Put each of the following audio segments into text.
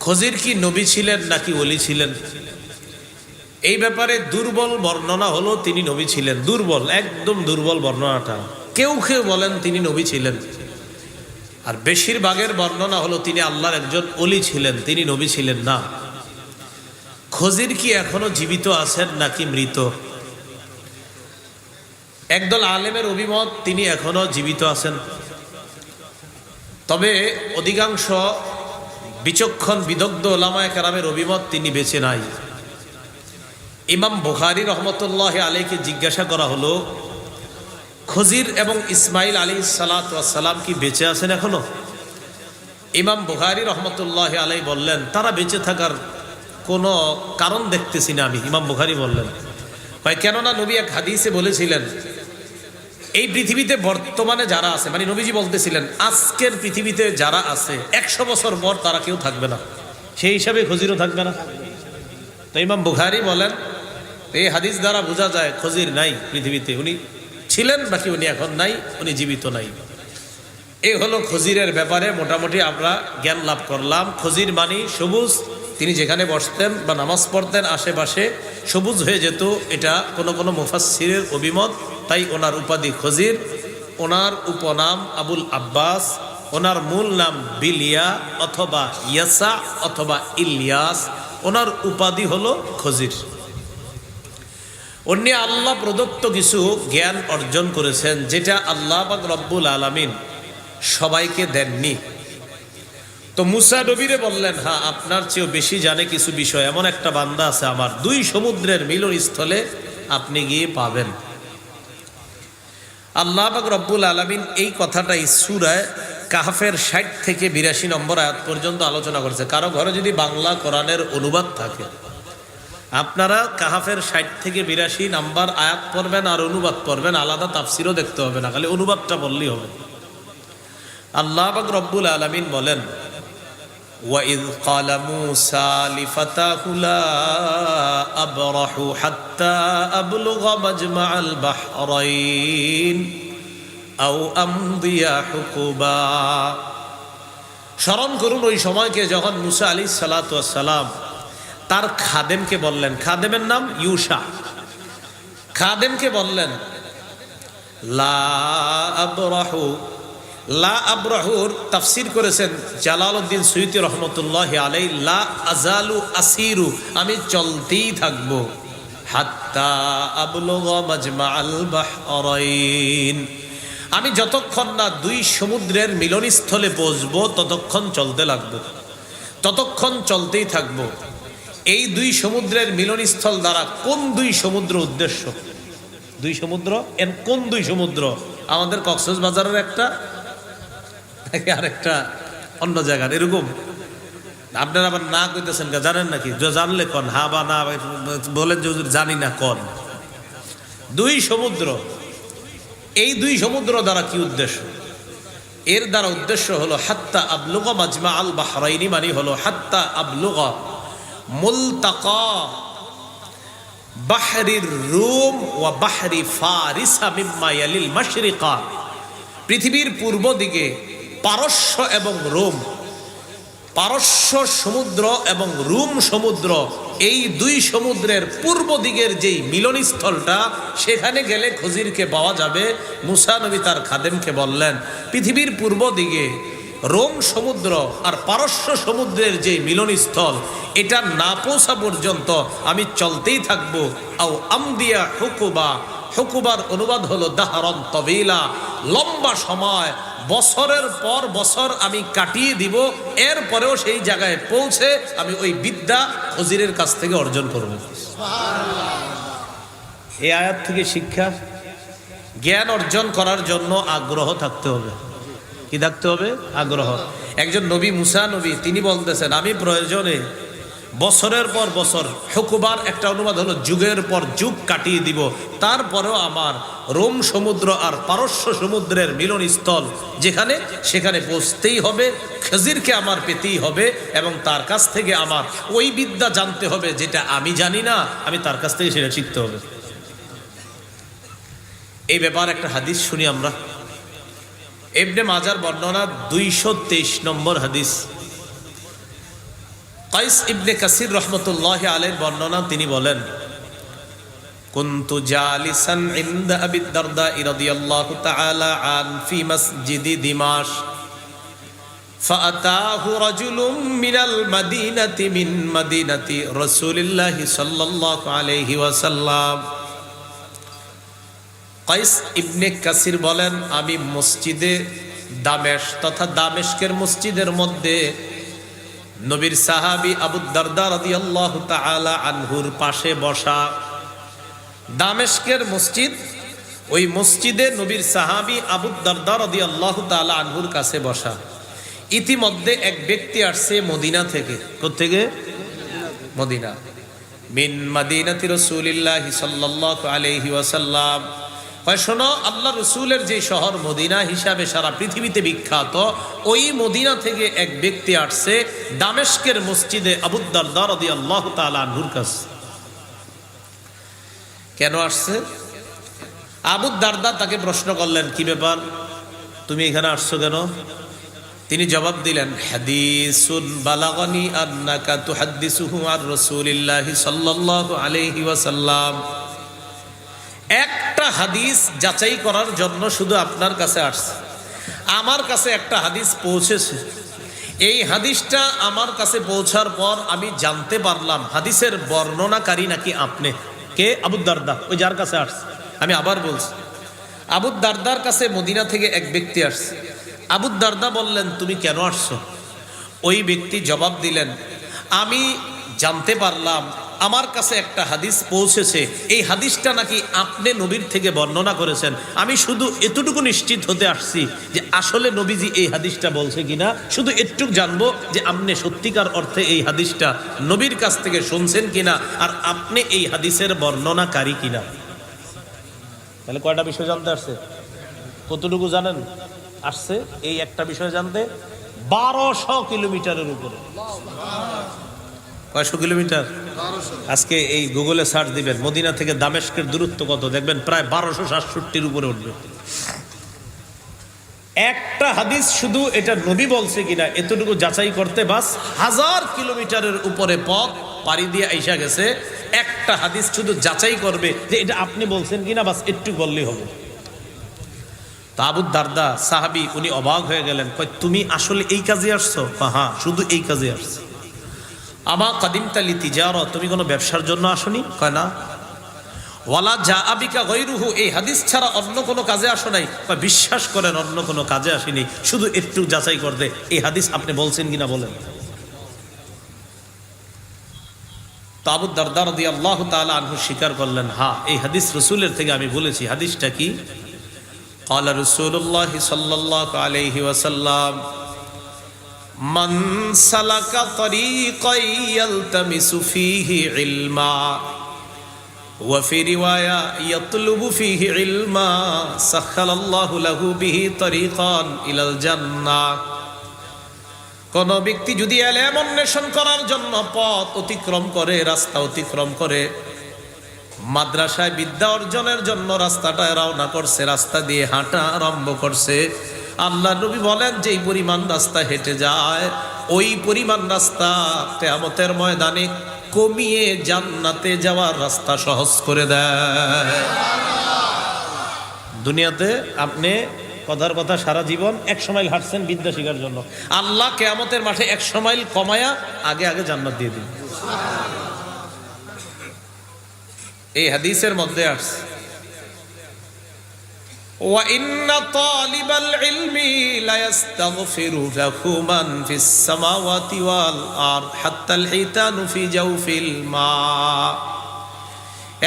খজির কি নবী ছিলেন নাকি ওলি ছিলেন? এই ব্যাপারে দুর্বল বর্ণনা হলো তিনি নবী ছিলেন। দুর্বল, একদম দুর্বল বর্ণনাটা। কেউ কেউ বলেন তিনি নবী ছিলেন, আর বেশিরভাগের বর্ণনা হলো তিনি আল্লাহর একজন ওলি ছিলেন, তিনি নবী ছিলেন না। খজির কি এখনো জীবিত আছেন নাকি মৃত? একদল আলেমের অভিমত তিনি এখনো জীবিত আছেন, তবে অধিকাংশ বিচক্ষণ বিদগ্ধ ওলামায়ে কেরামের অভিমত তিনি বেঁচে নাই। ইমাম বুখারী রহমতুল্লাহ আলাইহিকে জিজ্ঞাসা করা হলো, খজির এবং ইসমাইল আলাইহিস সালাতু ওয়াস সালাম কি বেঁচে আছেন এখনো? ইমাম বুখারী রহমতুল্লাহ আলাইহি বললেন, তারা বেঁচে থাকার কোনো কারণ দেখতেছি না আমি। ইমাম বুখারী বললেন, ভাই, কেননা নবী এক হাদিসে বলেছিলেন, এই পৃথিবীতে বর্তমানে যারা আছে, মানে নবীজি বলতেছিলেন আজকের পৃথিবীতে যারা আছে 100 বছর পর তারা কেউ থাকবে না, সেই হিসাবে খজিরও থাকবে না। তো ইমাম বুখারী বলেন, এই হাদিস দ্বারা বোঝা যায় খজির নাই পৃথিবীতে, উনি ছিলেন বাকি উনি এখন নাই, উনি জীবিত নাই। এই হলো খজিরের ব্যাপারে মোটামুটি আমরা জ্ঞান লাভ করলাম। খজির মানি সবুজ, তিনি যেখানে বসতেন বা নামাজ পড়তেন আশেপাশে সবুজ হয়ে যেত, এটা কোনো কোনো মুফাসসিরের অভিমত। তাই ওনার উপাধি খজির, ওনার উপনাম আবুল আব্বাস, ওনার মূল নাম বিলিয়া অথবা ইয়াসা অথবা ইলিয়াস, ওনার উপাধি হলো খজির। উনি আল্লাহ প্রদত্ত কিছু জ্ঞান অর্জন করেছেন, যেটা আল্লাহ পাক রব্বুল আলামিন সবাইকে দেননি। তো মুসা নবীরে বললেন, হ্যাঁ, আপনার চেয়েও বেশি জানে কিছু বিষয়, এমন একটা বান্দা আছে আমার, 2 সমুদ্রের মিলনস্থলে আপনি গিয়ে পাবেন। আল্লাহ পাক রব্বুল আলামিন এই কথাটাই সূরা কাহফের 60 থেকে 82 নম্বর আয়াত পর্যন্ত আলোচনা করেছে। কারো ঘরে যদি বাংলা কোরআনের অনুবাদ থাকে, আপনারা কাহফের 60 থেকে 82 নাম্বার আয়াত পড়বেন আর অনুবাদ পড়বেন, আলাদা তাফসিরও দেখতে হবে না, খালি অনুবাদটা বললেই হবে। আল্লাহ পাক রব্বুল আলামিন বলেন, وَإِذْ قَالَ مُوسَى لِفَتَاهُ لَا أَبْرَحُ حَتَّى أَبْلُغَ مَجْمَعَ الْبَحْرَيْنِ أَوْ أَمْضِيَ حُقُبًا। স্মরণ করুন ওই সময়কে যখন মুসা আলাইহিস সালাতু ওয়াস সালাম তার খাদেমকে বললেন, খাদেমের নাম ইউশা, খাদেমকে বললেন, লা আবরাহু। লা আবরাহুর তাফসির করেছেন জালালউদ্দিন সুয়ুতী রহমতুল্লাহি আলাইহি, লা আজালু আসিরু, আমি চলতেই থাকবো, হাত্তা আবলুগা মাজমাআল বাহরাইন, আমি যতক্ষণ না 2 সমুদ্রের মিলনস্থলে পৌঁছবো ততক্ষণ চলতে লাগবো, ততক্ষণ চলতেই থাকবো। এই 2 সমুদ্রের মিলনস্থল দ্বারা কোন 2 সমুদ্র উদ্দেশ্য? 2 সমুদ্র, এর কোন 2 সমুদ্র? আমাদের কক্সবাজারের একটা, আর একটা অন্য জায়গার, এরকম। আপনারা আবার না কইতেছেন, জানেন নাকি? জানলে কন, হা বা না বলেন যে জানি না কন। 2 সমুদ্র, এই 2 সমুদ্র দ্বারা কি উদ্দেশ্য? এর দ্বারা উদ্দেশ্য হলো হাত্তা আবলুগা মাজমা আল বাহরাইনি, মানে হলো হাত্তা আবলুগা মুলতাকা বাহরির রুম ওয়া বাহরি ফারিসা মিম্মা ইয়ালিল মাশরিকা, পৃথিবীর পূর্ব দিকে পারস্য এবং রোম, পারস্য সমুদ্র এবং রোম সমুদ্র, এই 2 সমুদ্রের পূর্ব দিকের যেই মিলনস্থলটা, সেখানে গেলে খজিরকে পাওয়া যাবে। মুসা নবী তার খাদেমকে বললেন, পৃথিবীর পূর্ব দিকে রোম সমুদ্র আর পারস্য সমুদ্রের যে মিলনস্থল, এটা না পৌঁছা পর্যন্ত আমি চলতেই থাকবো। আও আমদিয়া হুকুবা, হুকুবার অনুবাদ হলো দাহরন তবিলা, লম্বা সময়, বছরের পর বছর আমি কাটিয়ে দিব, এরপরেও সেই জায়গায় পৌঁছে আমি ওই বিদ্যা খজিরের কাছ থেকে অর্জন করব। এই আয়াত থেকে শিক্ষা, জ্ঞান অর্জন করার জন্য আগ্রহ থাকতে হবে। কি থাকতে হবে? আগ্রহ। একজন নবী, মুসা নবী, তিনি বলতেছেন, আমি প্রয়োজনে বছরের পর বছর, হুকুবার একটা অনুবাদ হলো যুগের পর যুগ কাটিয়ে দিব, তারপরেও আমার রোম সমুদ্র আর পারস্য সমুদ্রের মিলনস্থল যেখানে, সেখানে পৌঁছতেই হবে, খজিরকে আমার পেতেই হবে, এবং তার কাছ থেকে আমার ওই বিদ্যা জানতে হবে যেটা আমি জানি না, আমি তার কাছ থেকে সেটা শিখতে হবে। এই ব্যাপার একটা হাদিস শুনি আমরা, ইবনে মাজার বর্ণনা 223 নম্বর হাদিস। কাইস ইবনে কাসির রহমতুল্লাহি আলাইহির বর্ণনা, তিনি বলেন, কুনতু জালিসান ইনদা আবি দারদা রাদিয়াল্লাহু তাআলা আন ফি মসজিদি দিমাশক ফাআতাহু রাজুলুম মিনাল মাদিনাতি মিন মাদিনাতি রাসূলিল্লাহি সাল্লাল্লাহু আলাইহি ওয়াসাল্লাম। কাইস ইবনে কাসির বলেন, আমি মসজিদে দামেস্ক তথা দামেস্কের মসজিদের মধ্যে নবীর সাহাবী আবু দারদা রাদিয়াল্লাহু তাআলা আনহুর পাশে বসা। দামেস্কের মসজিদ, ওই মসজিদে নবীর সাহাবী আবু দারদা রাদিয়াল্লাহু তাআলা আনহুর কাছে বসা। ইতিমধ্যে এক ব্যক্তি আসছে মদিনা থেকে। কোত্থেকে? মদিনা। মিন মাদিনাতি রাসূলিল্লাহি সাল্লাল্লাহু আলাইহি ওয়াসাল্লাম। শোনো, আল্লাহ রসুলের যে শহর মদিনা হিসাবে সারা পৃথিবীতে বিখ্যাত, ওই মদিনা থেকে এক ব্যক্তি আসছে দামেস্কের মসজিদে আবু দারদা রাদিয়াল্লাহু তাআলা আনহুর কাছে। কেন আসছে? আবু দারদা তাকে প্রশ্ন করলেন, কি ব্যাপার, তুমি এখানে আসছো কেন? তিনি জবাব দিলেন, হাদিসুন বালাগানি আন্নাকা তুহাদ্দিসুহু আর রাসূলিল্লাহি সাল্লাল্লাহু আলাইহি ওয়াসাল্লাম। একটা হাদিস যাচাই করার জন্য শুধু আপনার কাছে আসছে। আমার কাছে একটা হাদিস পৌঁছেছে। এই হাদিসটা আমার কাছে পৌঁছার পর আমি জানতে পারলাম হাদিসের বর্ণনাকারী নাকি আপনি। কে? আবু দারদা, ওই যার কাছে আসছে। আমি আবার বলছি, আবু দারদার কাছে মদিনা থেকে এক ব্যক্তি আসছে। আবু দারদা বললেন, তুমি কেন আসছো? ওই ব্যক্তি জবাব দিলেন, আমি জানতে পারলাম আমার কাছে একটা হাদিস পৌঁছেছে, এই হাদিসটা নাকি আপনি নবীর থেকে বর্ণনা করেছেন। আমি শুধু এতটুকু নিশ্চিত হতে আসছি যে আসলে নবীজি এই হাদিসটা বলছে কিনা, শুধু এটুকু জানবো যে আপনি সত্যিকার অর্থে এই হাদিসটা নবীর কাছ থেকে শুনছেন কিনা, আর আপনি এই হাদিসের বর্ণনাকারী কিনা। তাহলে কয়টা বিষয় জানতে আসছে? কতটুকু জানেন? আসছে এই একটা বিষয় জানতে 1200 কিলোমিটারের উপরে। কয়শো কিলোমিটার? আজকে এই গুগলে সার্চ দিবেন মদিনা থেকে দামেস্কের দূরত্ব কত, দেখবেন প্রায় 1267 উপরে উঠবে। একটা হাদিস শুধু এটা নবী বলছে কিনা এতটুকু যাচাই করতে বাস 1000 কিলোমিটারের উপরে পথ পাড়ি দিয়ে আইসা গেছে। একটা হাদিস শুধু যাচাই করবে যে এটা আপনি বলছেন কিনা, বাস একটু বললেই হবে। তা আবু দারদা সাহাবী, উনি অবাক হয়ে গেলেন। কয়, তুমি আসলে এই কাজে আসছো? হ্যাঁ, শুধু এই কাজে আসছো। আমা কাদিমতা লিতিজারা, তুমি কোনো ব্যবসার জন্য আসনি? কয় না। ওয়ালা জাআ বিকা গায়রুহু, এই হাদিস ছাড়া অন্য কোনো কাজে আসো নাই? কয়, বিশ্বাস করেন অন্য কোনো কাজে আসিনি, শুধু একটু যাচাই করতে এই হাদিস আপনি বলছেন কিনা বলেন। তো আবু দারদা রাদিয়াল্লাহু তাআলা আনহু স্বীকার করলেন, হ্যাঁ, এই হাদিস রাসূলের থেকে আমি বলেছি। হাদিসটা কি? قال رسول الله صلى الله عليه وسلم من سلك طريقا يلتمس فيه علما وفي رواية يطلب فيه علما سخر الله له به طريقا إلى الجنة। কোন ব্যক্তি যদি ইলম অন্বেষণ করার জন্য পথ অতিক্রম করে, রাস্তা অতিক্রম করে, মাদ্রাসায় বিদ্যা অর্জনের জন্য রাস্তাটায় রওনা করছে, রাস্তা দিয়ে হাঁটা আরম্ভ করছে, আল্লাহ নবী বলেন যেই পরিমাণ রাস্তা হেঁটে যায় ওই পরিমাণ রাস্তা কিয়ামতের ময়দানে কমিয়ে জান্নাতে যাওয়ার রাস্তা সহজ করে দেয়। দুনিয়াতে আপনি কথার কথা সারা জীবন 100 মাইল হাঁটছেন বিদ্যা শেখার জন্য, আল্লাহ কিয়ামতের মাঠে 100 মাইল কমায়া আগে আগে জান্নাত দিয়ে দিন। এই হাদিসের মধ্যে আসছে, ওয়া ইন্না তালিবাল ইলমি লা ইস্তাগফিরু লাহু মান ফিস সামাওয়াতি ওয়াল আরদ হাত্তাল হিতানু ফি জাওফিল মা।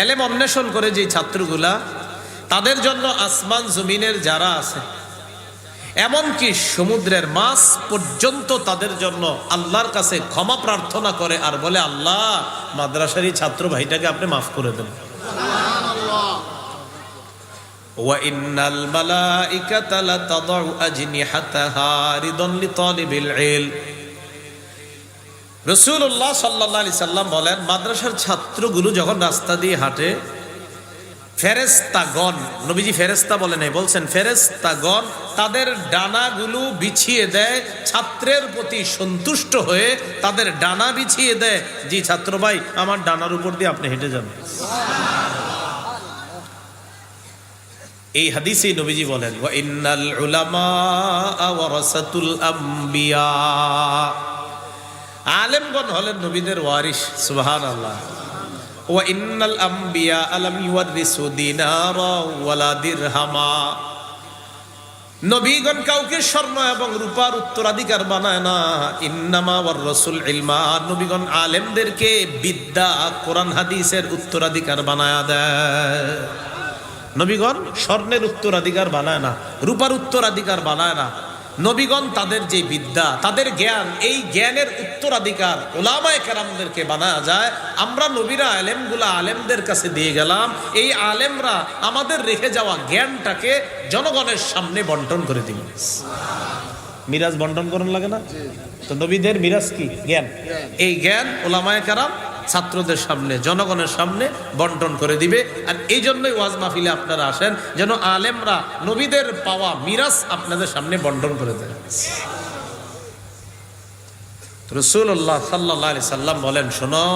ইলম অন্বেষণ করে যে ছাত্রগুলা, তাদের জন্য আসমান জমিনের যারা আছে, এমনকি সমুদ্রের মাছ পর্যন্ত তাদের জন্য আল্লাহর কাছে ক্ষমা প্রার্থনা করে আর বলে, আল্লাহ মাদ্রাসারই ছাত্র ভাইটাকে আপনি মাফ করে দেন। ওয়া ইন্নাল মালাইকাতা লাতাদউ আজনিহাতাহা রিদান লিতালিবিল ইলম। রাসূলুল্লাহ সাল্লাল্লাহু আলাইহি সাল্লাম বলেন, মাদ্রাসার ছাত্রগুলো যখন রাস্তা দিয়ে হাঁটে, ফেরেশতাগণ, নবীজি ফেরেশতা বলে নাই, বলছেন ফেরেশতাগণ তাদের ডানাগুলো বিছিয়ে দেয় ছাত্রের প্রতি সন্তুষ্ট হয়ে, তাদের ডানা বিছিয়ে দেয়, জি ছাত্র ভাই আমার ডানার উপর দিয়ে আপনি হেঁটে যান। এই হাদিসে নবীজি বলেন ওয়া ইন্নাল উলামা ওয়ারাসাতুল আম্বিয়া, আলেমগণ হলেন নবীদের ওয়ারিস। সুবহানাল্লাহ। ওয়া ইন্নাল আম্বিয়া আলাম ইউরিসু দিনারা ওয়ালা দিরহামা, নবীগণ কাউকে স্বর্ণ এবং রূপার উত্তরাধিকার বানায় না। ইন্নামা ওয়ার রাসূল ইলমা, নবীগণ আলেমদেরকে বিদ্যা কোরআন হাদিসের উত্তরাধিকার বানায়া দেয়। নবীগণ স্বর্ণের উত্তরাধিকার বানায় না, রূপার উত্তরাধিকার বানায় না। নবীগণ তাদের যে বিদ্যা, তাদের জ্ঞান, এই জ্ঞানের উত্তরাধিকার উলামায়ে কেরামদেরকে বানায়া যায়। আমরা নবীরা আলেমগুলা আলেমদের কাছে দিয়ে গেলাম, এই আলেমরা আমাদের রেখে যাওয়া জ্ঞানটাকে জনগণের সামনে বন্টন করে দিল। মিরাজ বন্টন করার লাগে না তো? নবীদের মিরাজ কি? জ্ঞান। এই জ্ঞান উলামায়ে কেরাম ছাত্রদের সামনে, জনগণের সামনে বন্টন করে দিবে। আর এই জন্যই ওয়াজ মাহফিলে আপনারা আসেন, যেন আলেমরা নবীদের পাওয়া মিরাস আপনাদের সামনে বন্টন করে দেয়। রাসূলুল্লাহ সাল্লাল্লাহু আলাইহি সাল্লাম বলেন, শোনো,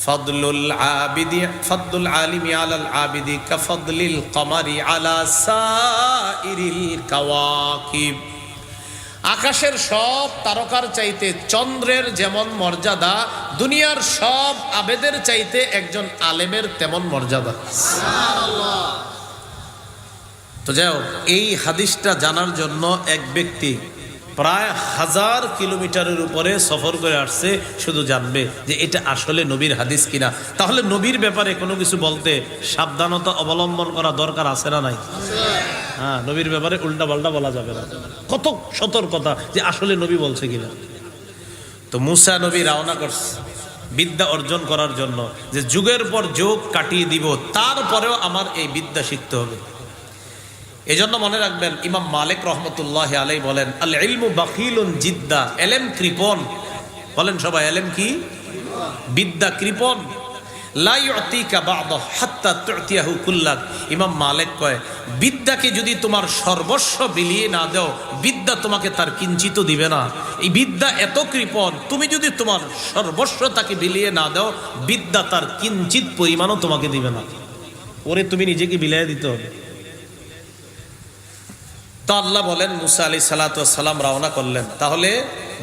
ফাদলুল আলিমি আলাল আবিদি কাফদলিল কমারি আলা সাইরিল কাওয়াকিব, আকাশের সব তারকার চাইতে চন্দ্রের যেমন মর্যাদা, দুনিয়ার সব আবেদের চাইতে একজন আলেমের তেমন মর্যাদা। তো যাও, এই হাদিসটা জানার জন্য এক ব্যক্তি প্রায় 1000 কিলোমিটারের উপরে সফর করে আসছে, শুধু জানবে যে এটা আসলে নবীর হাদিস কিনা। তাহলে নবীর ব্যাপারে কোনো কিছু বলতে সাবধানতা অবলম্বন করা দরকার আছে না নাই? হ্যাঁ, নবীর ব্যাপারে উল্টা পাল্টা বলা যাবে না, কত সতর্কতা যে আসলে নবী বলছে কিনা। তো মুসা নবী রওনা করছে বিদ্যা অর্জন করার জন্য, যে যুগের পর যুগ কাটিয়ে দিব, তারপরেও আমার এই বিদ্যা শিখতে হবে। এজন্য মনে রাখবেন, ইমাম মালিক রহমতুল্লাহ আলাইহি বলেন, আল ইলমু বাখিলুন জিদ্দা, এলেম কৃপণ। বলেন সবাই, এলেম কি? বিদ্যা কৃপণ। লা ইউতিকা বা'দাহু হাত্তা তু'তিয়াহু কুল্লাক। ইমাম মালিক কয়, বিদ্যাকে যদি তোমার সর্বস্ব বিলিয়ে না দাও, বিদ্যা তোমাকে তার কিঞ্চিত দিবে না। এই বিদ্যা এত কৃপণ, তুমি যদি তোমার সর্বস্ব তাকে বিলিয়ে না দাও, বিদ্যা তার কিঞ্চিত পরিমাণও তোমাকে দিবে না। ওরে তুমি নিজেকে বিলিয়ে দিতে হবে। তো আল্লাহ বলেন, মুসা আলাইহিস সালাতু ওয়াস সালাম রওনা করলেন। তাহলে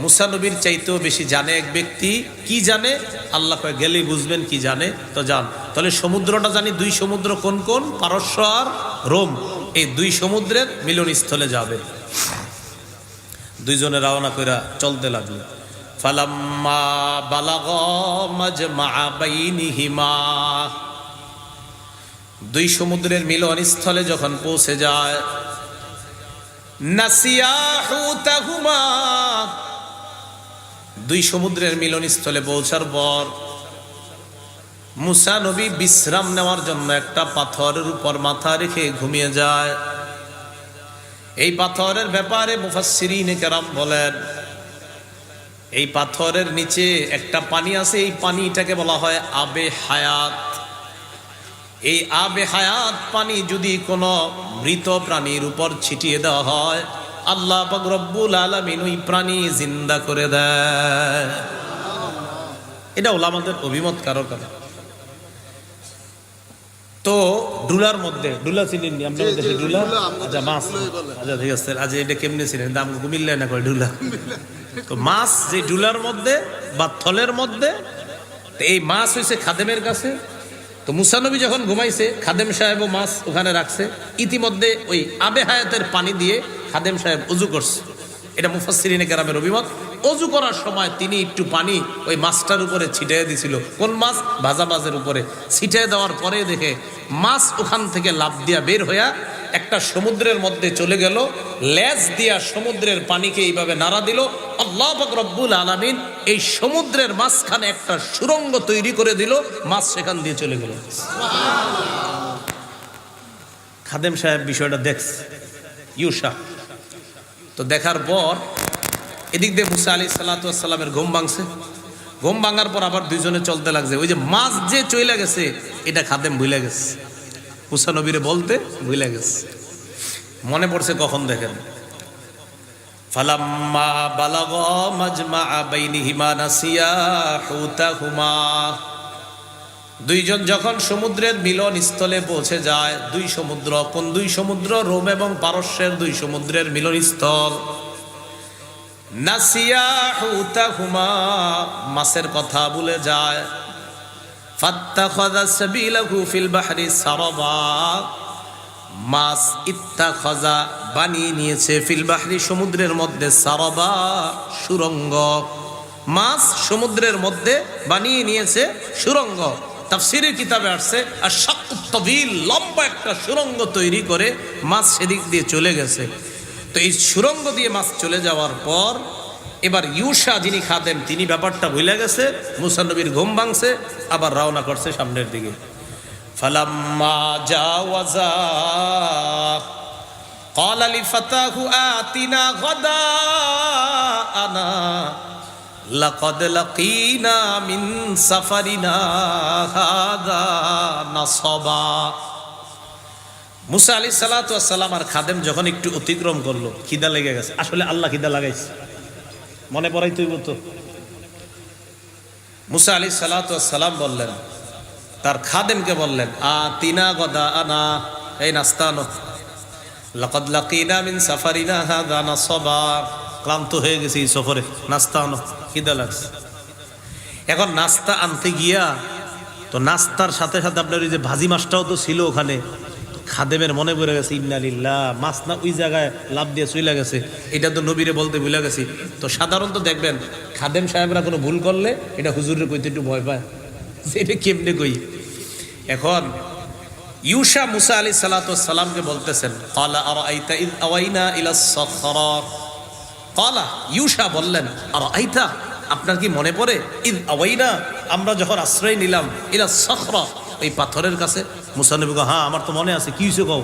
মুসা নবীর চাইতেও বেশি জানে এক ব্যক্তি। কি জানে? আল্লাহ কয় গেলেই বুঝবেন কি জানে। তো যান, তাহলে সমুদ্রটা জানি, 2 সমুদ্র কোন কোন? পারস্য আর রোম। এই 2 সমুদ্রের মিলনস্থলে যাবে। দুইজনে রওনা কইরা চলতে লাগলো। ফালাম্মা বালাগা মাজমা বাইনিহিমা, 2 সমুদ্রের মিলনস্থলে যখন পৌঁছে যায়, নাসিয়া হুতাহুমা, 2 সমুদ্রের মিলনস্থলে পৌঁছার পর মুসা নবী বিশ্রাম নেওয়ার জন্য একটা পাথরের উপর মাথা রেখে ঘুমিয়ে যায়। এই পাথরের ব্যাপারে মুফাসসিরিনে কেরাম বলেন, এই পাথরের নিচে একটা পানি আছে, এই পানিটাকে বলা হয় আবে হায়াত। এই আবে হায়াত পানি যদি কোনো মৃত প্রাণীর উপর ছিটিয়ে দেওয়া হয়, আল্লাহ পাক রব্বুল আলামিন ওই প্রাণী জিন্দা করে দেয়। এটা ওলামাদের অভিমত কারো কারো। তো ডুলার মধ্যে, ডুলা চিনেন নি আপনাদের দেশে? ডুলা, আচ্ছা মাছ, আচ্ছা ঠিক আছে। আজ এটা কেমনে চিনেন? দাম কুমিল্লা না করে ডুলা। তো মাছ যে ডুলার মধ্যে বা থলের মধ্যে, এই মাছ হয়েছে খাদেমের কাছে। তো মুসা নবী যখন ঘুমাইছে, খাদেম সাহেবও মাছ ওখানে রাখছে। ইতিমধ্যে ওই আবে হায়াতের পানি দিয়ে খাদেম সাহেব ওযু করছে। এটা মুফাসসিরিনে কেরামের অভিমত। ওযু করার সময় তিনি একটু পানি ওই মাছটার উপরে ছিটিয়ে দিছিল। কোন মাছ? ভাজা মাছের উপরে ছিটিয়ে দেওয়ার পরে দেখে মাছ ওখান থেকে লাফ দিয়া বের হইয়া একটা সমুদ্রের মধ্যে চলে গেল। লেজ দিয়া সমুদ্রের পানিকে এইভাবে নাড়া দিল। আল্লাহ পাক রব্বুল আলামিন এই সমুদ্রের মাঝখানে একটা সুড়ঙ্গ তৈরি করে দিল, মাছ সেখান দিয়ে চলে গেল। খাদেম সাহেব বিষয়টা দেখছে, ইউসা। তো দেখার পর এদিক দিয়ে মুসা আলাইহিস সালাতু ওয়াস সালামের ঘুম ভাঙছে। ঘুম ভাঙার পর আবার দুইজনে চলতে লাগছে। ওই যে মাছ যে চলে গেছে এটা খাদেম ভুলে গেছে, মুসা নবীরে বলতে ভুলে গেছে। মনে পড়ছে কখন দেখেন, ফালাম্মা বালাগা মাজমা বাইনিহিমা নাসিয়া হুতাহুমা, দুইজন যখন সমুদ্রের মিলন স্থলে পৌঁছে যায়, দুই সমুদ্র, কোন দুই সমুদ্র? রোম এবং পারস্যের দুই সমুদ্রের মিলন স্থল। নাসিয়া হুতাহুমা, মাছের কথা ভুলে যায়। ফাত্তাখাযা সাবিলাহু ফিল বাহরি সারাবা, মাছ ইত্তাখাযা বানিয়ে নিয়েছে, ফিল বাহরি সমুদ্রের মধ্যে, সারাবা সুরঙ্গ, মাছ সমুদ্রের মধ্যে বানিয়ে নিয়েছে সুরঙ্গ। তাফসীরের কিতাবে আসছে আর শাক্কুত তাবিল, লম্বা একটা সুরঙ্গ তৈরি করে মাছ সেদিক দিয়ে চলে গেছে। তো এই সুরঙ্গ দিয়ে মাছ চলে যাওয়ার পর এবার ইউশা যিনি খাদেম তিনি ব্যাপারটা ভুলে গেছে, মুসা নবীর ঘুম ভাঙছে, আবার রওনা করছে সামনের দিকে। ফালাম্মা জাওয়াজা ক্বালা লিফাতাহু আতিনা গাদাআনা লাকাদ লাকিনা মিন সাফারিনা হাযা নাসাবা। মুসা আলাইহিস সালাতু ওয়াস সালাম আর খাদেম যখন একটু অতিক্রম করলো, খিদা লেগে গেছে। আসলে আল্লাহ খিদা লাগাইছে, মনে পড়াই তুই বলতো। মুসা আলাইহিস সালাতু ওয়াস সালাম বললেন, তার খাদেমকে বললেন, আতিনা গাদাআনা, এই নাস্তা আনো, লাকাদ লাকিনা মিন সাফারিনা হাযা নাসাবা, ক্লান্ত হয়ে গেছি এই সফরে, নাস্তা আনো, খিদা লাগছে। এখন নাস্তা আনতে গিয়া তো নাস্তার সাথে সাথে আপনার ওই যে ভাজি মাছটাও তো ছিল ওখানে। খাদেমের মনে পড়ে গেছে, ইন্না লিল্লাহ, মাছ না ওই জায়গায় লাভ দিয়ে চলে গেছে, এটা তো নবীরে বলতে ভুলে গেছি। তো সাধারণত দেখবেন খাদেম সাহেবরা কোনো ভুল করলে এটা হুজুরের কইতে একটু ভয় পায়, এটা কেমনে কই। এখন ইউশা মুসা আলাইহিস সালাতু ওয়াস সালামকে বলতেছেন, ক্বালা আরাআইতা ইয আওয়াইনা ইলাস সাখরা, ক্বালা ইউশা বললেন, আরাআইতা, আপনার কি মনে পড়ে, ইয আওয়াইনা, আমরা যখন আশ্রয় নিলাম, ইলাস সাখরা, ওই পাথরের কাছে। মুসা নবী কয়, হ্যাঁ আমার তো মনে আছে, কি হইছে কও?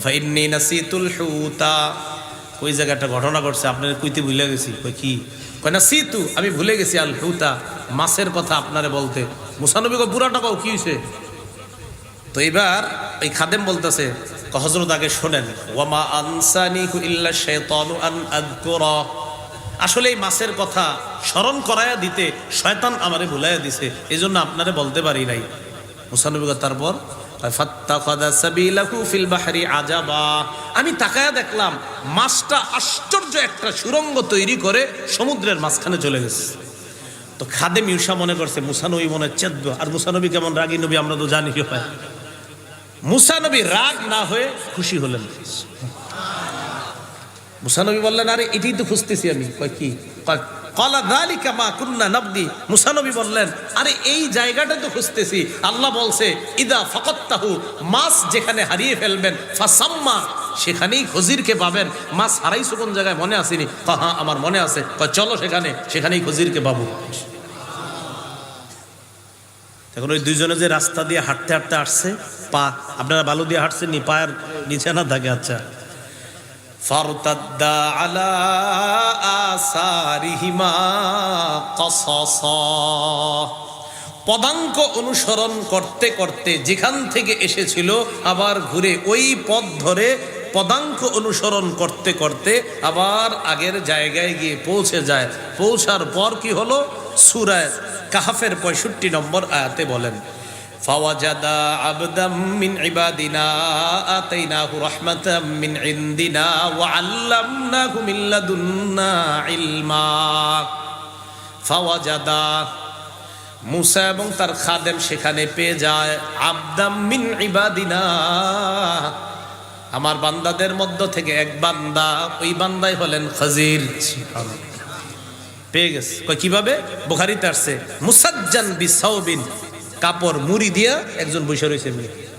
ফা ইন্নী নাসিতুল হুতা, ওই জায়গাটা ঘটনা ঘটছে, আপনার কইতে ভুলে গেছি। কই কি? কয় নাসিতু, আমি ভুলে গেছি, আল হুতা, মাছের কথা আপনারে বলতে। মুসা নবী কয়, পুরাটা কও, কি হইছে? তো এবার ওই খাদেম বলতেছে, হযরত আগে শোনেন, ওয়ামা আনসানিহু ইল্লা শাইতানু আন আযকুরা, আসলে এই মাছের কথা স্মরণ করায়া দিতে শয়তান আমারে ভুলাইয়া দিছে, এজন্য আপনারে বলতে পারি নাই। মুসা নবী তারপর ফাত্তাখাযা সাবিলাহু ফিল বাহরি আজাবা, আমি তাকায়া দেখলাম মাছটা আশ্চর্য একটা সুরঙ্গ তৈরি করে সমুদ্রের মাঝখানে চলে গেছে। তো খাদেম ইউশা মনে করছে মুসা নবী মনে চেদ্দ, আর মুসা নবী কেমন রাগী নবী আমরা তো জানি। কি হয়, মুসা নবী রাগ না হয়ে খুশি হলেন। মুসা নবী বললেন, আরে এটাই তো খুঁজতেছি আমি। কয় কি? ক্বালা যালিকা মা কুন্না নাবগি, মুসা নবী বললেন, আরে এই জায়গাটা তো খুঁজতেছি। আল্লাহ বলছে, ইদা ফাকাত্তাহু, মাছ যেখানে হারিয়ে ফেলবেন, ফাসাম্মা, সেখানেই খজিরকে পাবেন। মাছ হারাইছো কোন জায়গায় মনে আসেনি? হ্যাঁ আমার মনে আছে। চলো সেখানে, সেখানেই খজিরকে পাবো। এখন ওই দুইজনে যে রাস্তা দিয়ে হাঁটতে হাঁটতে আসছে, পা, আপনারা বালু দিয়ে হাঁটছেন নি, পায়ের নিচে না থাকে? আচ্ছা। ফারতাদ্দা আলা আসারিহিমা কাসাসা, পদাঙ্ক অনুসরণ করতে করতে যেখান থেকে এসেছিল আবার ঘুরে ওই পথ ধরে পদাঙ্ক অনুসরণ করতে করতে আবার আগের জায়গায় গিয়ে পৌঁছে যায়। পৌঁছার পর কি হলো? সূরা কাহফের 65 নম্বর আয়াতে বলেন, ফাওয়াজাদা আবদাম মিন ইবাদিনা আতাইনাহু রাহমাতাম মিন ইনদিনা ওয়া আল্লামনাহু মিন লাদুন্না ইলমা। ফাওয়াজাদা, মুসা এবং তার খাদেম সেখানে পেয়ে যায়, আবদাম মিন ইবাদিনা, আমার বান্দাদের মধ্য থেকে এক বান্দা, ওই বান্দাই হলেন খজির। পেয়ে গেছে। কিভাবে? বুখারীতে আসছে, মুসাজ্জান বিসাউবিন, কাপড় মুড়ি দিয়া একজন বসে রয়েছে।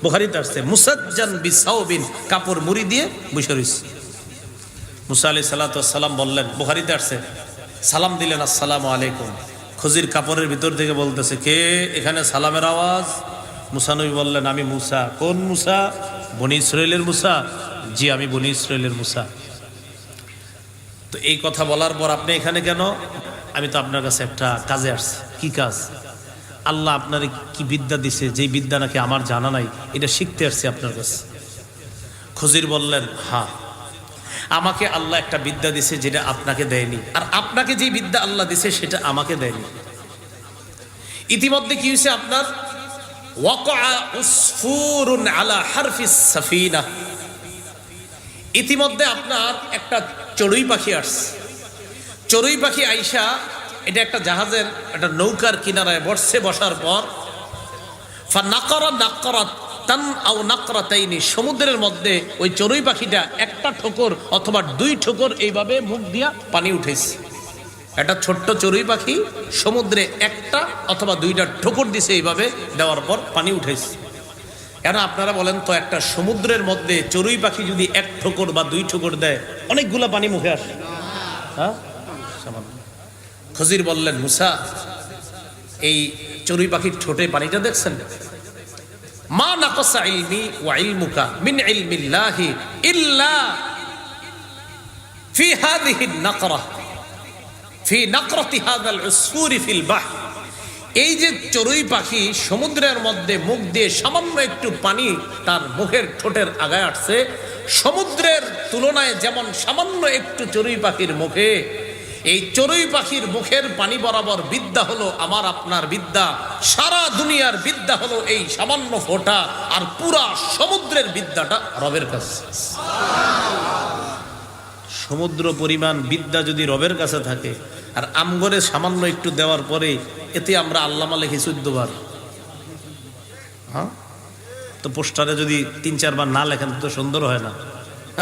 বুখারীতে আসছে মুসাজ্জান বিসাউবিন, কাপড় মুড়ি দিয়ে বসে রয়েছে। মুসা আলাইহিস সালাতু ওয়াস সালাম বললেন, বুখারীতে আসছে, সালাম দিলেন, আসসালামু আলাইকুম। খজির কাপড়ের ভিতর থেকে বলতেছে, কে এখানে সালামের আওয়াজ? মুসা নবী বললেন, আমি মুসা। কোন মুসা? বনি ইসরাইলের মুসা। জি আমি বনি ইসরাইলের মুসা। তো এই কথা বলার পর আপনি এখানে কেন? আমি তো আপনার কাছে একটা কাজে আসছি। কি কাজ? আল্লাহ আপনারে কি বিদ্যা দিছে, যেই বিদ্যা নাকি আমার জানা নাই, এটা শিখতে আসছি আপনার কাছে। খজির বললেন, হ্যাঁ, আমাকে আল্লাহ একটা বিদ্যা দিছে যেটা আপনাকে দেয়নি, আর আপনাকে যে বিদ্যা আল্লাহ দিছে সেটা আমাকে দেয়নি। ইতিমধ্যে কি হয়েছে আপনার? ওয়াকা উসফুরুন আলা হারফিস সাফিনা, ইতিমধ্যে আপনার একটা চড়ুই পাখি আসছে। চড়ুই পাখি আইসা এটা একটা জাহাজের একটা নৌকার কিনারায় বসছে। বসার পর সমুদ্রের মধ্যে ওই চড়ুই পাখিটা একটা ঠোকর অথবা দুই ঠোকর এইভাবে মুখ দিয়া পানি উঠেছে। একটা ছোট্ট চড়ুই পাখি সমুদ্রে একটা অথবা দুইটা ঠোকর দিছে, এইভাবে দেওয়ার পর পানি উঠেছে। কেন আপনারা বলেন তো, একটা সমুদ্রের মধ্যে চড়ুই পাখি যদি এক ঠোকর বা দুই ঠোকর দেয়, অনেকগুলা পানি মুখে আসে। হ্যাঁ, খজির বললেন, মুসা, এই চড়ুই পাখির ঠোঁটে পানিটা দেখছেন? মা নাকাসা ইলমি ওয়া ইলমুকা মিন ইলমিল্লাহি ইল্লা ফি হাযিহি নাকরা ফি নাকরাতি হাযাল উসফুরি ফিল বাহর। এই যে চড়ুই পাখি সমুদ্রের মধ্যে মুখ দিয়ে সামান্য একটু পানি তার মুখের ঠোঁটের আগায় আসছে, সমুদ্রের তুলনায় যেমন সামান্য একটু চড়ুই পাখির মুখে, এই চড়ুই পাখির মুখের পানি বরাবর বিদ্যা হলো আমার আপনার বিদ্যা। সারা দুনিয়ার বিদ্যা হলো এই সামান্য ফোঁটা, আর পুরা সমুদ্রের বিদ্যাটা রবের কাছে। সমুদ্র পরিমাণ বিদ্যা যদি রবের কাছে থাকে, আর আমগরে সামান্য একটু দেওয়ার পরে এতে আমরা আল্লামা লিখি 14 বার। হ্যাঁ, তো পোস্টারে যদি 3-4 বার না লেখেন তো সুন্দর হয় না।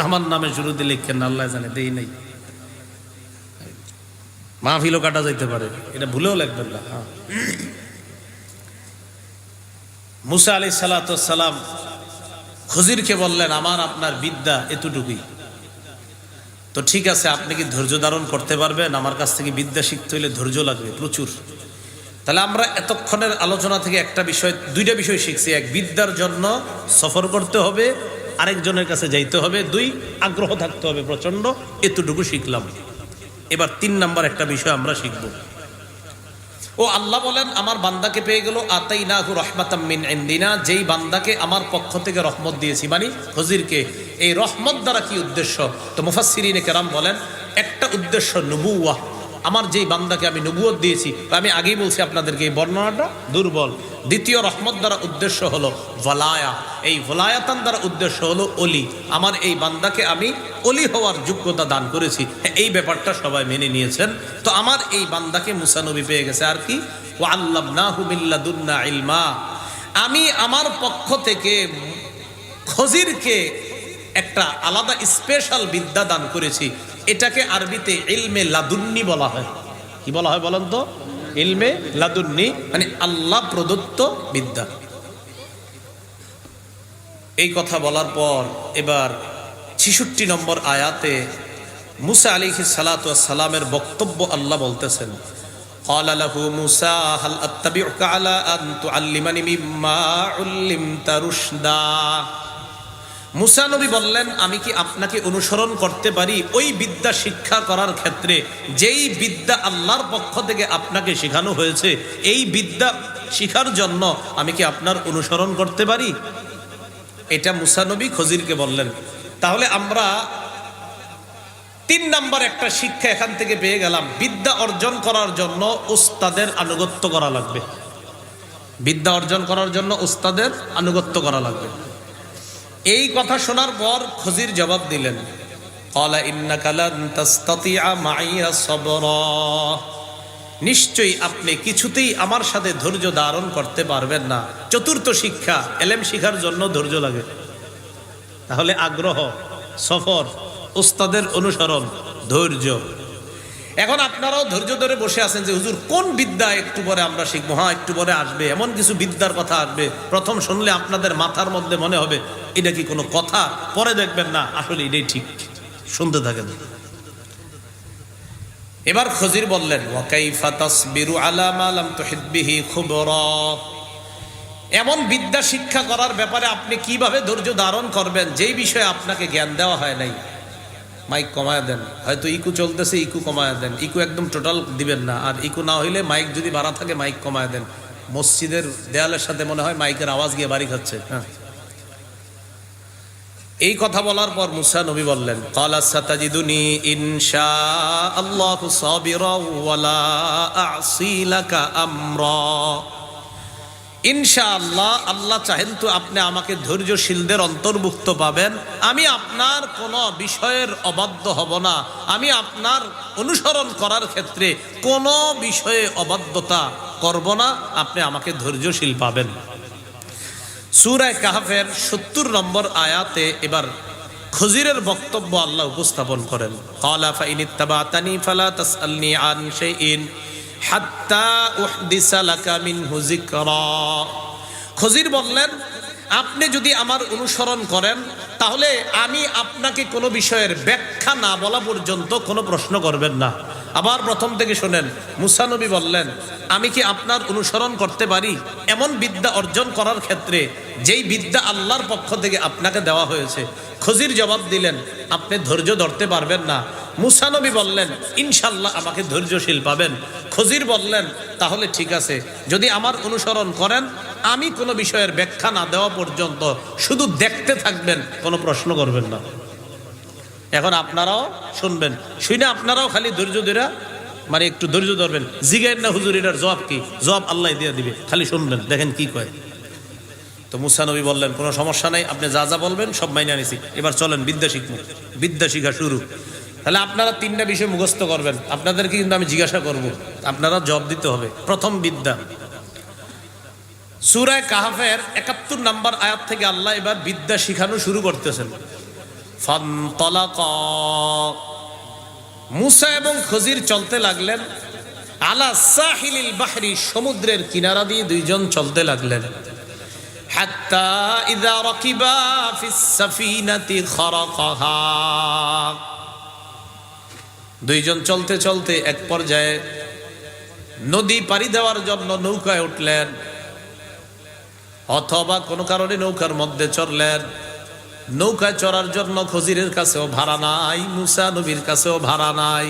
আমার নামে শুরুতে লিখেন না, আল্লাহ জানে, দেই নাই, মাহফিলও কাটা যাইতে পারে, এটা ভুলেও লিখবেন না। হ্যাঁ, মুসা আলাইহিস সালাতু ওয়াস সালাম খজিরকে বললেন, আমার আপনার বিদ্যা এতটুকুই, তো ঠিক আছে, আপনি কি ধৈর্য ধারণ করতে পারবেন? আমার কাছ থেকে বিদ্যা শিখতে হলে ধৈর্য লাগবে প্রচুর। তাহলে আমরা এতক্ষণের আলোচনা থেকে দুইটা বিষয় শিখছি। এক, বিদ্যার জন্য সফর করতে হবে, আরেকজনের কাছে যাইতে হবে, 2, আগ্রহ থাকতে হবে প্রচন্ড। এতটুকু শিখলাম। এবার 3 নাম্বার একটা বিষয় আমরা শিখব। ও আল্লাহ বলেন, আমার বান্দাকে পেয়ে গেল আতাইনাহু রাহমাতাম মিন ইনদিনা, যেই বান্দাকে আমার পক্ষ থেকে রহমত দিয়েছি, মানে খজিরকে। এই রহমত দ্বারা কি উদ্দেশ্য? তো মুফাসসিরিনে কেরাম বলেন, একটা উদ্দেশ্য নবুওয়াহ, আমার যেই বান্দাকে আমি নবুয়ত দিয়েছি, আমি আগেই বলছি আপনাদেরকে এই বর্ণনাটা দুর্বল। দ্বিতীয় রহমত দ্বারা উদ্দেশ্য হলো ওয়ালায়া, এই ওয়ালায়াতান দ্বারা উদ্দেশ্য হলো অলি, আমার এই বান্দাকে আমি অলি হওয়ার যোগ্যতা দান করেছি। এই ব্যাপারটা সবাই মেনে নিয়েছেন। তো আমার এই বান্দাকে মুসা নবী পেয়ে গেছে। আর কি? ওয়া আল্লামনাহু মিন লাদুন্না ইলমা, আমি আমার পক্ষ থেকে খজিরকে একটা আলাদা স্পেশাল বিদ্যা দান করেছি। এটাকে আরবিতে ইলমে লাদুন্নি বলা হয়। কি বলা হয় বলেন তো? ইলমে লাদুন্নি, মানে আল্লাহ প্রদত্ত বিদ্যা। এই কথা বলার পর এবার 66 নম্বর আয়াতে মুসা আলাইহিস সালাতু ওয়াস সালামের বক্তব্য আল্লাহ বলতেছেন, ক্বালা লাহু মুসা হাল আত্তাবিউকা আলা আন তুআল্লিমানি মিম্মা উল্লিমতা রুশদা। মুসা নবী বললেন, আমি কি আপনাকে অনুসরণ করতে পারি ওই বিদ্যা শিক্ষা করার ক্ষেত্রে যেই বিদ্যা আল্লাহর পক্ষ থেকে আপনাকে শেখানো হয়েছে? এই বিদ্যা শিখার জন্য আমি কি আপনার অনুসরণ করতে পারি? এটা মুসা নবী খজিরকে বললেন। তাহলে আমরা 3 নাম্বার একটা শিক্ষা এখান থেকে পেয়ে গেলাম, বিদ্যা অর্জন করার জন্য উস্তাদের আনুগত্য করা লাগবে। বিদ্যা অর্জন করার জন্য উস্তাদের আনুগত্য করা লাগবে। এই কথা শোনার পর খজির জবাব দিলেন, ক্বালা ইন্নাকা লান তাসতাতিআ মাইয়া সাবরা, নিশ্চয়ই আপনি কিছুতেই আমার সাথে ধৈর্য ধারণ করতে পারবেন না। চতুর্থ শিক্ষা, এলেম শিখার জন্য ধৈর্য লাগে। তাহলে আগ্রহ, সফর, উস্তাদের অনুসরণ, ধৈর্য। এখন আপনারাও ধৈর্য ধরে বসে আছেন যে হুজুর কোন বিদ্যা একটু পরে আমরা শিখবো। হ্যাঁ, একটু পরে আসবে, এমন কিছু বিদ্যার কথা আসবে, প্রথম শুনলে আপনাদের মাথার মধ্যে মনে হবে এটা কি কোনো কথা, পরে দেখবেন না আসলে এটাই ঠিক। শুনতে থাকেন। এবার খজির বললেন, ওয়া কাইফা তাসবিরু আলা মা লাম তুহিত বিহি খুবরা, এমন বিদ্যা শিক্ষা করার ব্যাপারে আপনি কিভাবে ধৈর্য ধারণ করবেন যেই বিষয়ে আপনাকে জ্ঞান দেওয়া হয় নাই। মাইক কমায় দেন, হয়তো ইকু চলতেছে ইকু কমায় দেন, ইকু একদম টোটাল দিবেন না, আর ইকু না হইলে মাইক যদি বাড়া থাকে মাইক কমায় দেন। মসজিদের দেয়ালের সাথে মনে হয় মাইকের আওয়াজ গিয়ে বাড়ি খাচ্ছে। হ্যাঁ, এই কথা বলার পর মুসা নবী বললেন, ক্বালা সাতাজিদুনি ইনশাআল্লাহু সাবিরান ওয়ালা আ'সি লাকা আমরা। ইনশাআল্লাহ, আল্লাহ চাহেন তো আপনি আমাকে ধৈর্যশীলদের অন্তর্ভুক্ত পাবেন। আমি আপনার কোনো বিষয়ের অবাধ্য হব না, আমি আপনার অনুসরণ করার ক্ষেত্রে কোনো বিষয়ে অবাধ্যতা করব না, আপনি আমাকে ধৈর্যশীল পাবেন। সূরা কাহফের ৭০ নম্বর আয়াতে এবার খজিরের বক্তব্য আল্লাহ উপস্থাপন করেন। ক্বালা ফাইনিত্তাবাতানি ফালা তাসআলনি আন শাইইন হাত্তা উহদিসা লাকা মিনহু যিকরা। খজির বললেন, আপনি যদি আমার অনুসরণ করেন তাহলে আমি আপনাকে কোনো বিষয়ের ব্যাখ্যা না বলা পর্যন্ত কোনো প্রশ্ন করবেন না। আবার প্রথম থেকে শোনেন, মুসা নবী বললেন, আমি কি আপনার অনুসরণ করতে পারি এমন বিদ্যা অর্জন করার ক্ষেত্রে যেই বিদ্যা আল্লাহর পক্ষ থেকে আপনাকে দেওয়া হয়েছে? খজির জবাব দিলেন, আপনি ধৈর্য ধরতে পারবেন না। মুসা নবী বললেন, ইনশাল্লাহ আমাকে ধৈর্যশীল পাবেন। খজির বললেন, তাহলে ঠিক আছে, যদি আমার অনুসরণ করেন আমি কোনো বিষয়ের ব্যাখ্যা না দেওয়া পর্যন্ত শুধু দেখতে থাকবেন, কোনো প্রশ্ন করবেন না। এখন আপনারাও শুনবেন, শুনে আপনারাও খালি ধৈর্য ধরে, মানে একটু ধৈর্য ধরবেন, জিগাইন না হুজুর এটার জবাব কি, জবাব আল্লাহ দিয়ে দিবে, খালি শুনবেন, দেখেন কি কয়। তো মুসা নবী বললেন, কোনো সমস্যা নাই, আপনি যা যা বলবেন সব মাইনে আনিছি, এবার চলেন বিদ্যা শিখবো। বিদ্যা শিখা শুরু। তাহলে আপনারা 3টা বিষয় মুখস্থ করবেন, আপনাদেরকে কিন্তু আমি জিজ্ঞাসা করব, আপনারা জবাব দিতে হবে। প্রথম বিদ্যা, সূরা কাহফের ৭১ নম্বর আয়াত থেকে আল্লাহ এবার বিদ্যা শিখানো শুরু করতেছেন। ফানতালাকা, মুসা এবং খজির চলতে লাগলেন। আলা সাহিলিল বাহরি, সমুদ্রের কিনারা দিয়ে দুইজন চলতে লাগলেন। হাত্তা ইযা রাকিবা ফিস সাফিনাতি খারাকাহা, দুইজন চলতে চলতে এক পর্যায়ে নদী পাড়ি দেওয়ার জন্য নৌকায় উঠলেন, অথবা কোনো কারণে নৌকার মধ্যে চড়লেন। নৌকায় চড়ার জন্য খজিরের কাছেও ভাড়া নাই, মুসা নবীর কাছেও ভাড়া নাই।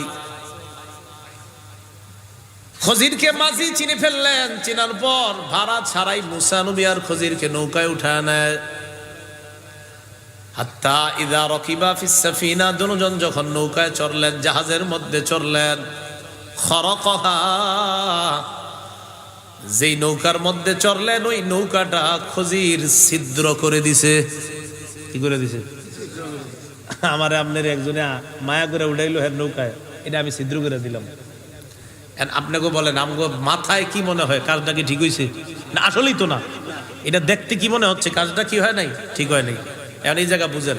খজিরকে মাঝি চিনে ফেললেন, চিনার পর ভাড়া ছাড়াই মুসা নবী আর খজিরকে নৌকায় উঠায় নেয়। হাত্তা ইযা রাকিবা ফিস সাফিনা, দুজন যখন নৌকায় চড়লেন, জাহাজের মধ্যে চড়লেন। খারাকাহা, যেই নৌকার মধ্যে চড়লেন ওই নৌকাটা খজির ছিদ্র করে দিছে। কি করে দিছে? আমারে আপনার একজনে মায়া করে উঠাইলো হ্যাঁ নৌকায়, এটা আমি ছিদ্র করে দিলাম। আপনাকে বলেন, আমগো মাথায় কি মনে হয় কাজটা কি ঠিক হয়েছে? না, আসলেই তো না। এটা দেখতে কি মনে হচ্ছে কাজটা কি হয় নাই, ঠিক হয় নাই। এখন এই জায়গা বুঝেন,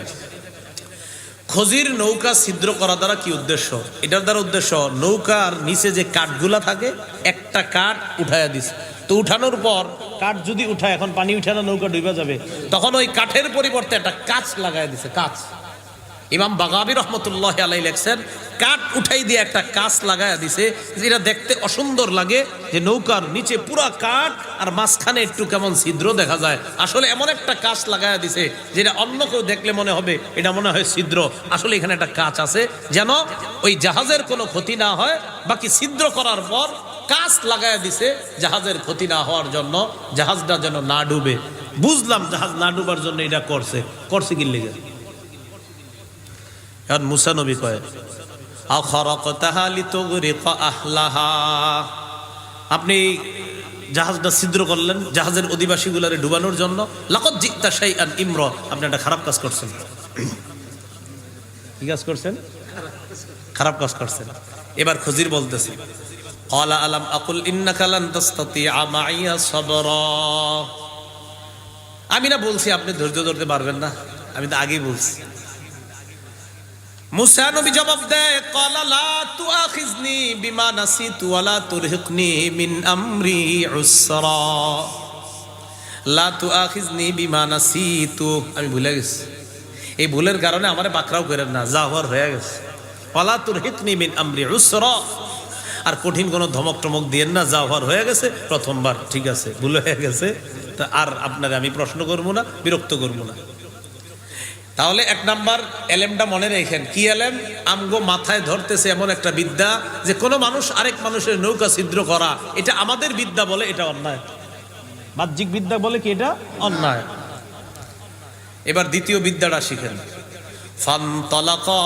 খজির নৌকা ছিদ্র করা দ্বারা কি উদ্দেশ্য? এটার দ্বারা উদ্দেশ্য, নৌকার নিচে যে কাঠগুলা থাকে একটা কাঠ উঠাইয়া দিছে। তো উঠানোর পর কাঠ যদি উঠায়, এখন পানি উঠানো নৌকা ডুবে যাবে, তখন ওই কাঠের পরিবর্তে একটা কাঁচ লাগাই দিছে। কাঁচ, ইমাম বাগাবী রহমতুল্লাহ আলাইহি লেখছেন, কাঠ উঠাই দিয়ে একটা কাঁচ লাগাইয়া দিছে, যেটা দেখতে অসুন্দর লাগে, যে নৌকার নিচে পুরা কাঠ আর মাঝখানে একটু কেমন ছিদ্র দেখা যায়। আসলে এমন একটা কাঁচ লাগাইয়া দিছে যেটা অন্য কেউ দেখলে মনে হবে এটা মনে হয় ছিদ্র, আসলে এখানে একটা কাঁচ আছে, যেন ওই জাহাজের কোনো ক্ষতি না হয়। বাকি ছিদ্র করার পর কাঁচ লাগাইয়া দিছে জাহাজের ক্ষতি না হওয়ার জন্য, জাহাজটা যেন না ডুবে। বুঝলাম জাহাজ না ডুবার জন্য এটা করছে কি লেগে। এখন মুসা নবী কয়, আখারাকতাহা লিতুগরিকা আহলাহা, আপনি জাহাজটা ছিদ্র করলেন জাহাজের অধিবাসীগুলারে ডুবানোর জন্য। লাকাদ জিতা শাইআন ইমরা, আপনি একটা খারাপ কাজ করছেন। কি কাজ করছেন? খারাপ কাজ করছেন। এবার খজির বলতেছে, ক্বালা আলাম আকুল ইন্নাকা লান তাসতাতিআ মাইয়া সাবরা, আমি না বলছি আপনি ধৈর্য ধরতে পারবেন না? আমি তো আগেই বলছি। মুসা নবী জবাব দেয়, ক্বালা লা তুআখিজনি বিমা নাসিতু ওয়া লা তুরহিকনি মিন আমরি উসরা, লা তুআখিজনি বিমা নাসিতু, আমি ভুলে গেছি, এই ভুলের কারণে আমারে বাকরাও করেন না, যা হওয়ার হয়ে গেছে। ওয়া লা তুরহিকনি মিন আমরি উসরা, আর কঠিন কোনো ধমক টমক দিয়েন না, যা হওয়ার হয়ে গেছে, প্রথমবার ঠিক আছে, ভুল হয়ে গেছে, তা আর আপনারে আমি প্রশ্ন করবো না, বিরক্ত করবো না। তাহলে এক নাম্বার এলেমটা মনে রেখেন, কি এলেম? আমগো মাথায় ধরতেছে এমন একটা বিদ্যা যে কোনো মানুষ আরেক মানুষের নৌকা ছিদ্র করা, এটা আমাদের বিদ্যা বলে এটা অন্যায়। বাহ্যিক বিদ্যা বলে কি এটা অন্যায়। এবার দ্বিতীয় বিদ্যাটা শিখেন। ফানতালাকা,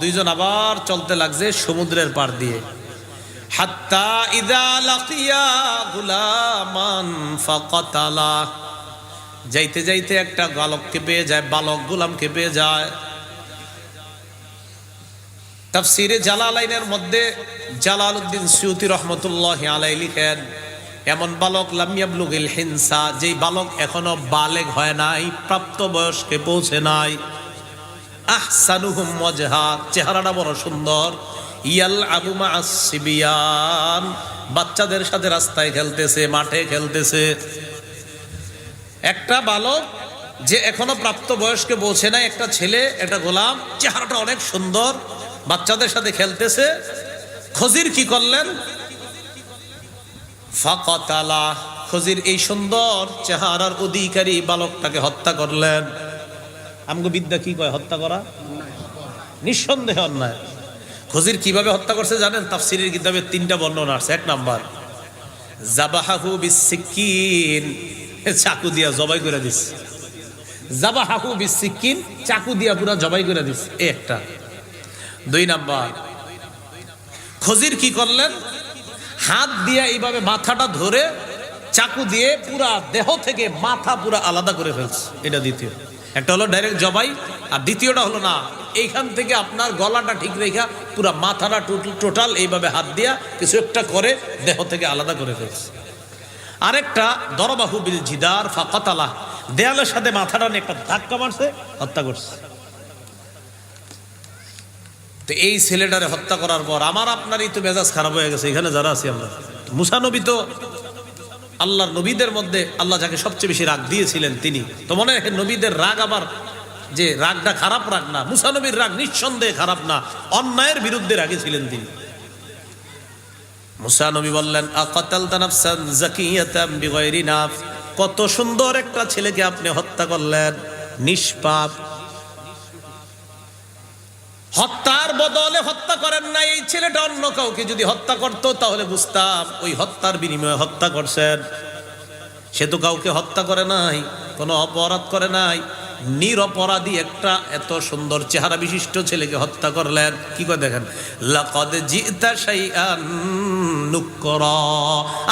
দুইজন আবার চলতে লাগছে সমুদ্রের পার দিয়ে। হাত্তা ইযা লাকিয়া গুলামান ফাকাতালা, যাইতে যাইতে একটা বালককে পেয়ে যায়, বালক গোলামকে পেয়ে যায়। তাফসিরে জালালাইনের মধ্যে জালালউদ্দিন সুয়ুতী রাহমাতুল্লাহি আলাইহি লিখেন, এমন বালক লাম ইয়াবলুগিল হিনসা, যেই বালক এখনো বালেগ হয় নাই, প্রাপ্ত বয়স্কে পৌঁছে নাই। আহসানুহুম ওয়াজহা, চেহারাটা বড় সুন্দর। ইয়ালআবু মা'আস সিবিয়ান, বাচ্চাদের সাথে রাস্তায় খেলতেছে, মাঠে খেলতেছে। একটা বালক যে এখনো প্রাপ্ত বয়স্কে পৌঁছে নাই, একটা ছেলে, একটা গোলাম, চেহারাটা অনেক সুন্দর, বাচ্চাদের সাথে খেলতেছে। খজির কি করলেন? ফাকাতালা, খজির এই সুন্দর চেহারার অধিকারী বালকটাকে হত্যা করলেন। আমগো বিদ্যা কি কয়? হত্যা করা নিঃসন্দেহে অন্যায়। খজির কিভাবে হত্যা করছে জানেন? তাফসীরের কিতাবে 3টা বর্ণনা আছে। এক নাম্বার, জাবাহাহু বিসসিকিন, চাকু দিয়া জবাই করে দিছে। জাবাহাহু বিসসিকিন, চাকু দিয়া পুরা জবাই করে দিছে, এই একটা। 2 নাম্বার, খজির কি করলেন? হাত দিয়া এইভাবে মাথাটা ধরে চাকু দিয়ে পুরা দেহ থেকে মাথা পুরা আলাদা করে ফেলছে, এটা দ্বিতীয়। একটা হলো ডাইরেক্ট জবাই, আর দ্বিতীয়টা হলো না, এইখান থেকে আপনার গলাটা ঠিক রেখা পুরা মাথাটা টোটাল এইভাবে হাত দিয়া কিছু একটা করে দেহ থেকে আলাদা করে ফেলছে। আরেকটা, দরবাহু বিল জিদার ফাকাতালা, দেয়ালের সাথে মাথাটা নিয়ে একটা ধাক্কা মারছে, হত্যা করছে। তো এই ছেলেটারে হত্যা করার পর আমার আপনারই তো মেজাজ খারাপ হয়ে গেছে। এখানে যারা আছি আমরা, মুসা নবী তো আল্লাহর নবীদের মধ্যে আল্লাহ যাকে সবচেয়ে বেশি রাগ দিয়েছিলেন তিনি তো। মনে রাখেন, নবীদের রাগ আবার যে রাগটা খারাপ রাগ না, মুসা নবীর রাগ নিঃসন্দেহে খারাপ না, অন্যায়ের বিরুদ্ধে রাগে ছিলেন তিনি। মুসা নবী বললেন, আকাতালতা নাফসান যাকিয়াতাম বিগাইরি নাফস, কত সুন্দর একটা ছেলেকে আপনি হত্যা করলেন, নিষ্পাপ। হত্যার বদলে হত্যা করেন না, এই ছেলেটা অন্য কাউকে যদি হত্যা করতো তাহলে বুঝতাম ওই হত্যার বিনিময়ে হত্যা করছেন। সে তো কাউকে হত্যা করে নাই, কোনো অপরাধ করে নাই, নিরপরাধী একটা এত সুন্দর চেহারা বিশিষ্ট ছেলেকে হত্যা করলেন। কি করে দেখেন, লাকাদ জিতা শাইআন নুকরা,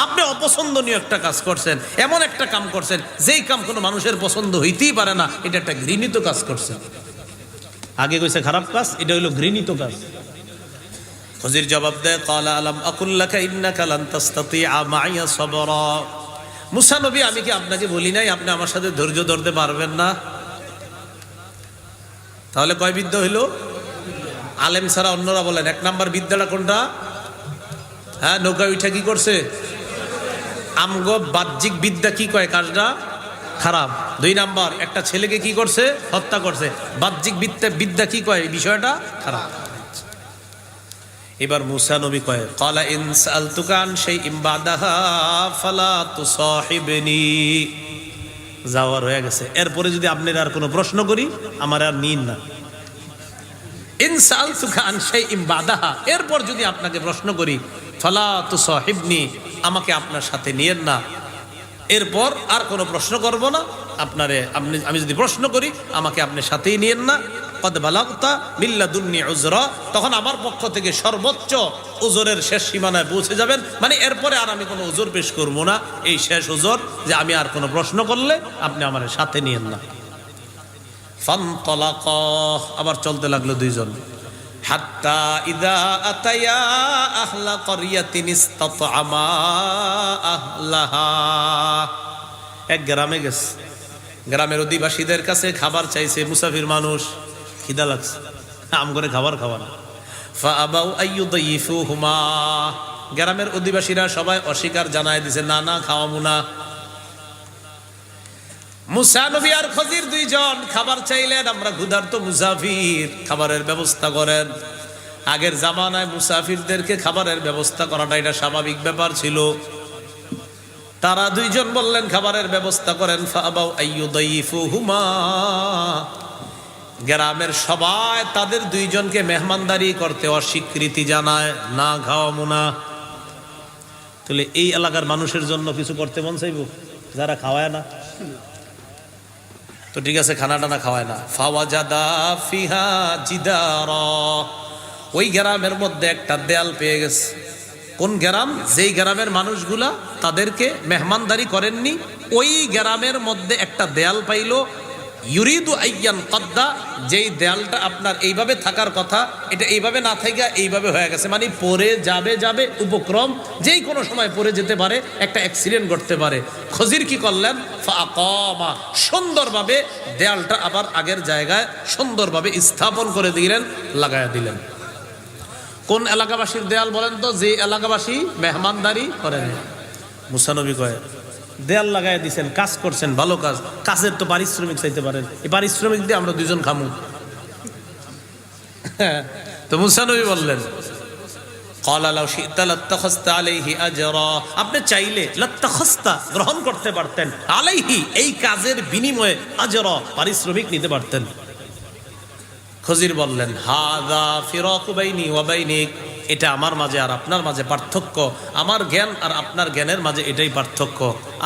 আপনি অপছন্দনীয় একটা কাজ করছেন, এমন একটা কাম করছেন যেই কাম কোনো মানুষের পছন্দ হইতেই পারে না, এটা একটা ঘৃণিত কাজ করছেন। আগে কইছে খারাপ কাজ, এটা হইলো ঘৃণিত কাজ। খজির জবাব দেয়, ক্বালা আলাম আকুল লাকা ইন্নাকা লান তাসতাতিআ মাইয়া সাবরা, মুসা নবী আমি কি আপনাকে বলি নাই আপনি আমার সাথে ধৈর্য ধরতে পারবেন না? তাহলে কয় বিদ্যা হইলো? আলেম ছাড়া অন্যরা বলেন 1 নাম্বার বিদ্যাটা কোনটা? হ্যাঁ, নৌকা উঠা কি করছে? আমগো বাহ্যিক বিদ্যা কি কয়? কাজটা খারাপ। 2 নাম্বার, একটা ছেলেকে কি করছে? হত্যা করছে। বাহ্যিক বিদ্যা কি কয়? বিষয়টা খারাপ। এবার মুসা নবী কয়, ক্বালা ইন সাআলতুকা আন শাইইন বাদাহা ফালা তুসাহিবনি, যাওয়ার হয়ে গেছে, এরপরে যদি আপনার আর কোনো প্রশ্ন করি আমার আর নিন না। ইন সাআলতুকা আন শাইইন বাদাহা, এরপর যদি আপনাকে প্রশ্ন করি, ফালা তুসাহিবনি, আমাকে আপনার সাথে নিয়েন না, এরপর আর কোনো প্রশ্ন করব না আপনারে। আমি যদি প্রশ্ন করি আমাকে আপনার সাথেই নিয়েন না। কদ বালাগতা মিন লাদুন্নি উযরা, তখন আমার পক্ষ থেকে সর্বোচ্চ উযরের শেষ সীমানায় পৌঁছে যাবেন, মানে এরপরে আর আমি কোনো উযর পেশ করব না, এই শেষ উযর যে আমি আর কোনো প্রশ্ন করলে আপনি আমার সাথে নিয়েন না। ফানতালাকা, আবার চলতে লাগলো দুইজন। হাত্তা ইযা আতায়া আহলা ক্বরিয়াতিন ইসতাতআমা আহলাহা, এক গ্রামে গেছে, গ্রামের অধিবাসীদের কাছে খাবার চাইছে, মুসাফির মানুষ, খিদা লাগছে, আম করে খাবার খাওয়ানো। ফাআবাউ আইয়ুদাইফুহুমা, গ্রামের অধিবাসীরা সবাই অস্বীকার জানায় দিছে, না না খাওয়াবো না। মুসা নবী আর খজির দুইজন খাবার চাইলেন, আমরা ক্ষুধার্ত মুসাফির, খাবারের ব্যবস্থা করেন। আগের জামানায় মুসাফিরদেরকে খাবারের ব্যবস্থা করাটা এটা স্বাভাবিক ব্যাপার ছিল। তারা দুইজন বললেন খাবারের ব্যবস্থা করেন। ফাআবাউ আইয়ুদাইফুহুমা, গ্রামের সবাই তাদের দুইজনকে মেহমানদারি করতে অস্বীকৃতি জানায়, না খাওয়াবো না। তাহলে এই এলাকার মানুষের জন্য কিছু করতে মন চাইব, যারা খাওয়ায় না? তো ঠিক আছে, খানা টানা খাওয়ায় না। ফাওয়াজাদা ফিহা জিদারা, ওই গ্রামের মধ্যে একটা দেয়াল পেয়ে গেছে। কোন গ্রাম? যেই গ্রামের মানুষগুলা তাদেরকে মেহমানদারি করেননি, ওই গ্রামের মধ্যে একটা দেয়াল পাইল। ইউরিদু আইয়ান কদ্দা, যেই দেয়ালটা আপনার এইভাবে থাকার কথা, এটা এইভাবে না থাকা এইভাবে হয়ে গেছে, মানে পরে যাবে উপক্রম, যেই কোনো সময় পরে যেতে পারে, একটা অ্যাক্সিডেন্ট ঘটতে পারে। খজির কি করলেন? ফাআকামা, সুন্দরভাবে দেয়ালটা আবার আগের জায়গায় সুন্দরভাবে স্থাপন করে দিলেন, লাগায়া দিলেন। কোন এলাকাবাসীর দেয়াল বলেন তো? যে এলাকাবাসী মেহমানদারি করেন। মুসা নবী কয় দেয়াল লাগাই দিছেন, কাজ করছেন, ভালো কাজ, কাজের তো পারিশ্রমিক চাইতে পারেন, এই পারিশ্রমিক দিয়ে আমরা দুজন খামু। তো মুসা নবী বললেন আপনি চাইলে লাত্তাখাস্তা, গ্রহণ করতে পারতেন, আলাইহি, এই কাজের বিনিময়ে আজরা, পারিশ্রমিক নিতে পারতেন। খজির বললেন হাযা ফিরাকু বাইনি ওয়া বাইনিক, এটা আমার মাঝে আর আপনার মাঝে পার্থক্য, আমার জ্ঞান আর আপনার জ্ঞানের মাঝে এটাই পার্থক্য,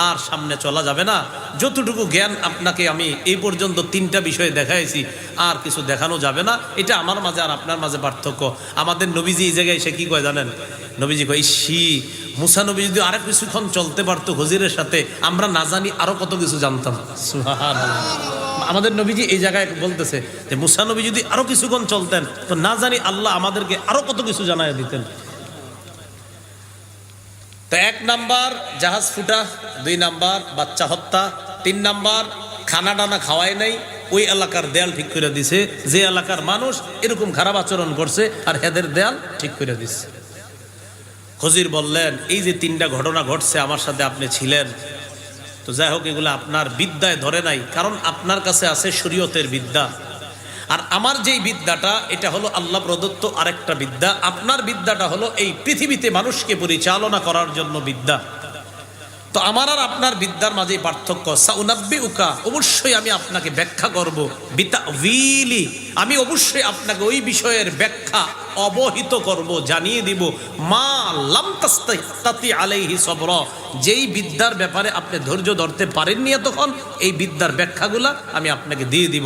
আর সামনে চলা যাবে না। যতটুকু জ্ঞান আপনাকে আমি এই পর্যন্ত 3টা বিষয়ে দেখাইছি, আর কিছু দেখানো যাবে না, এটা আমার মাঝে আর আপনার মাঝে পার্থক্য। আমাদের নবীজি এই জায়গায় সে কি কয় জানেন? নবীজি কয় মুসা নবী যদি আরো কিছুক্ষণ চলতে পারতো খজিরের সাথে, আমরা না জানি আরো কত কিছু জানতাম। সুবহানাল্লাহ। আমাদের নবীজি এই জায়গায় বলতেছে যে মুসা নবী যদি আরো কিছুক্ষণ চলতেন, তো না জানি আল্লাহ আমাদেরকে আরো কত কিছু জানায় দিতেন। তো 1 নাম্বার জাহাজ ফুটা, 2 নাম্বার বাচ্চা হত্যা, 3 নাম্বার খানা টানা খাওয়ায় নাই, ওই এলাকার দেয়াল ঠিক করে দিছে, যে এলাকার মানুষ এরকম খারাপ আচরণ করছে, আর হেদের দেয়াল ঠিক করে দিছে। খজির বললেন এই যে 3টা ঘটনা ঘটছে, আমার সাথে আপনি ছিলেন, তো যাই হোক, এগুলো আপনার বিদ্যায় ধরে নাই, কারণ আপনার কাছে আছে শরীয়তের বিদ্যা, আর আমার যেই বিদ্যাটা এটা হলো আল্লাহ প্রদত্ত আরেকটা বিদ্যা। আপনার বিদ্যাটা হলো এই পৃথিবীতে মানুষকে পরিচালনা করার জন্য বিদ্যা। তো আমার আর আপনার বিদ্যার মাঝে পার্থক্য। সাউনাব্বিউকা, অবশ্যই আমি আপনাকে ব্যাখ্যা করব, বিতাউইলি, আমি অবশ্যই আপনাকে ওই বিষয়ের ব্যাখ্যা অবহিত করব, জানিয়ে দিব, মা লাম তাস্তাতি আলাইহি সবরা, যেই বিদ্যার ব্যাপারে আপনি ধৈর্য ধরতে পারেননি তখন, এই বিদ্যার ব্যাখ্যাগুলা আমি আপনাকে দিয়ে দিব।